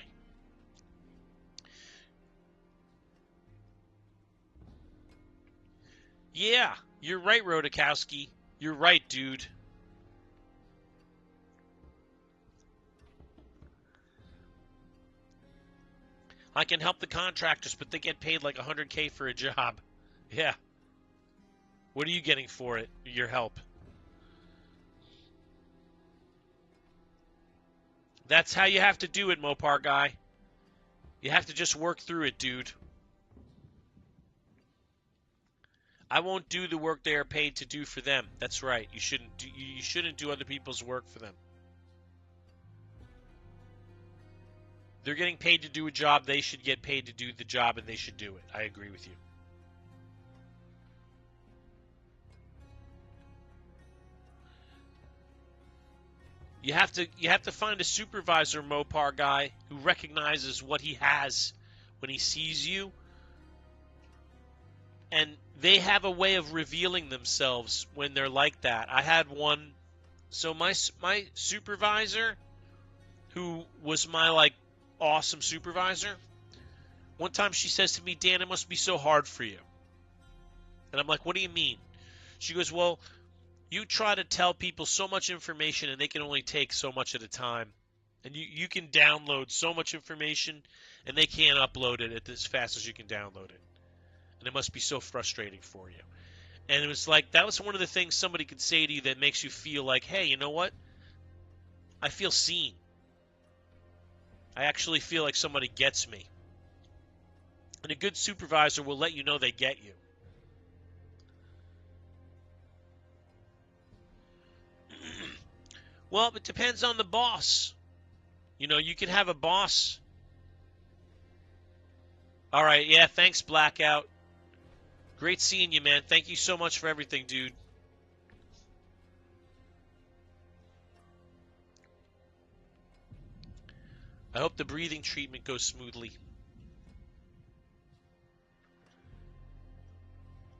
Yeah, you're right, Rodakowski. You're right, dude. I can help the contractors, but they get paid like $100K for a job. Yeah. What are you getting for it, your help? That's how you have to do it, Mopar guy. You have to just work through it, dude. I won't do the work they are paid to do for them. That's right. You shouldn't do other people's work for them. They're getting paid to do a job. They should get paid to do the job, and they should do it. I agree with you. You have to find a supervisor, Mopar guy, who recognizes what he has when he sees you, and they have a way of revealing themselves when they're like that. I had one. So my supervisor, who was my awesome supervisor, one time she says to me, "Dan, it must be so hard for you." And I'm like, "What do you mean?" She goes, "Well, you try to tell people so much information and they can only take so much at a time. And you can download so much information and they can't upload it as fast as you can download it. And it must be so frustrating for you." And it was like, that was one of the things somebody could say to you that makes you feel like, hey, you know what? I feel seen. I actually feel like somebody gets me. And a good supervisor will let you know they get you. Well, it depends on the boss. You know, you can have a boss. All right, yeah, thanks, Blackout. Great seeing you, man. Thank you so much for everything, dude. I hope the breathing treatment goes smoothly.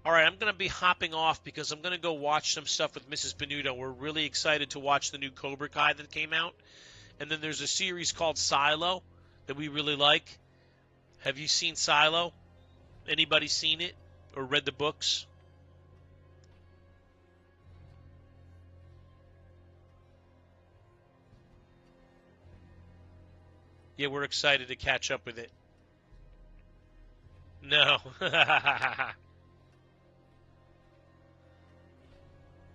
All right, I'm going to be hopping off because I'm going to go watch some stuff with Mrs. Benuto. We're really excited to watch the new Cobra Kai that came out. And then there's a series called Silo that we really like. Have you seen Silo? Anybody seen it or read the books? Yeah, we're excited to catch up with it. No.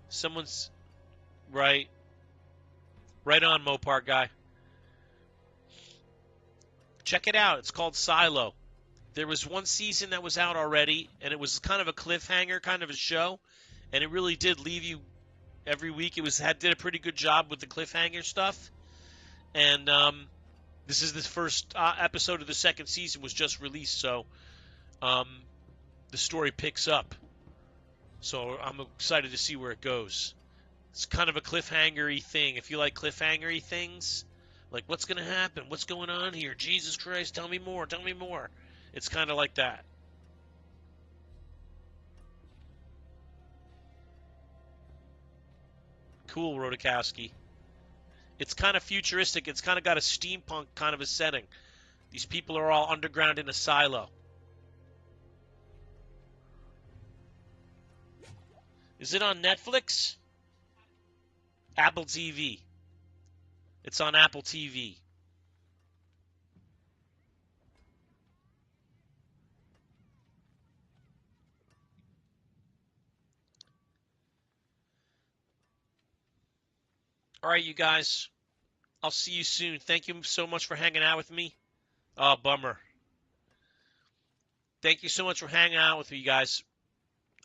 Someone's right. Right on, Mopar guy. Check it out. It's called Silo. There was one season that was out already, and it was kind of a cliffhanger, kind of a show, and it really did leave you every week. It did a pretty good job with the cliffhanger stuff, and This is the first episode of the second season was just released, so the story picks up. So I'm excited to see where it goes. It's kind of a cliffhanger-y thing. If you like cliffhanger-y things, like what's going to happen? What's going on here? Jesus Christ, tell me more, tell me more. It's kind of like that. Cool, Rodakowski. It's kind of futuristic. It's kind of got a steampunk kind of a setting. These people are all underground in a silo. Is it on Netflix? Apple TV. It's on Apple TV. All right, you guys. I'll see you soon. Thank you so much for hanging out with me. Oh, bummer. Thank you so much for hanging out with me, you guys.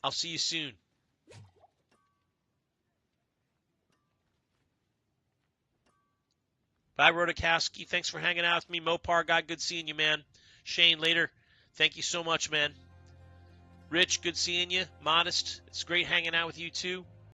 I'll see you soon. Bye, Rodakowski. Thanks for hanging out with me. Mopar guy, good seeing you, man. Shane, later. Thank you so much, man. Rich, good seeing you. Modest, it's great hanging out with you, too.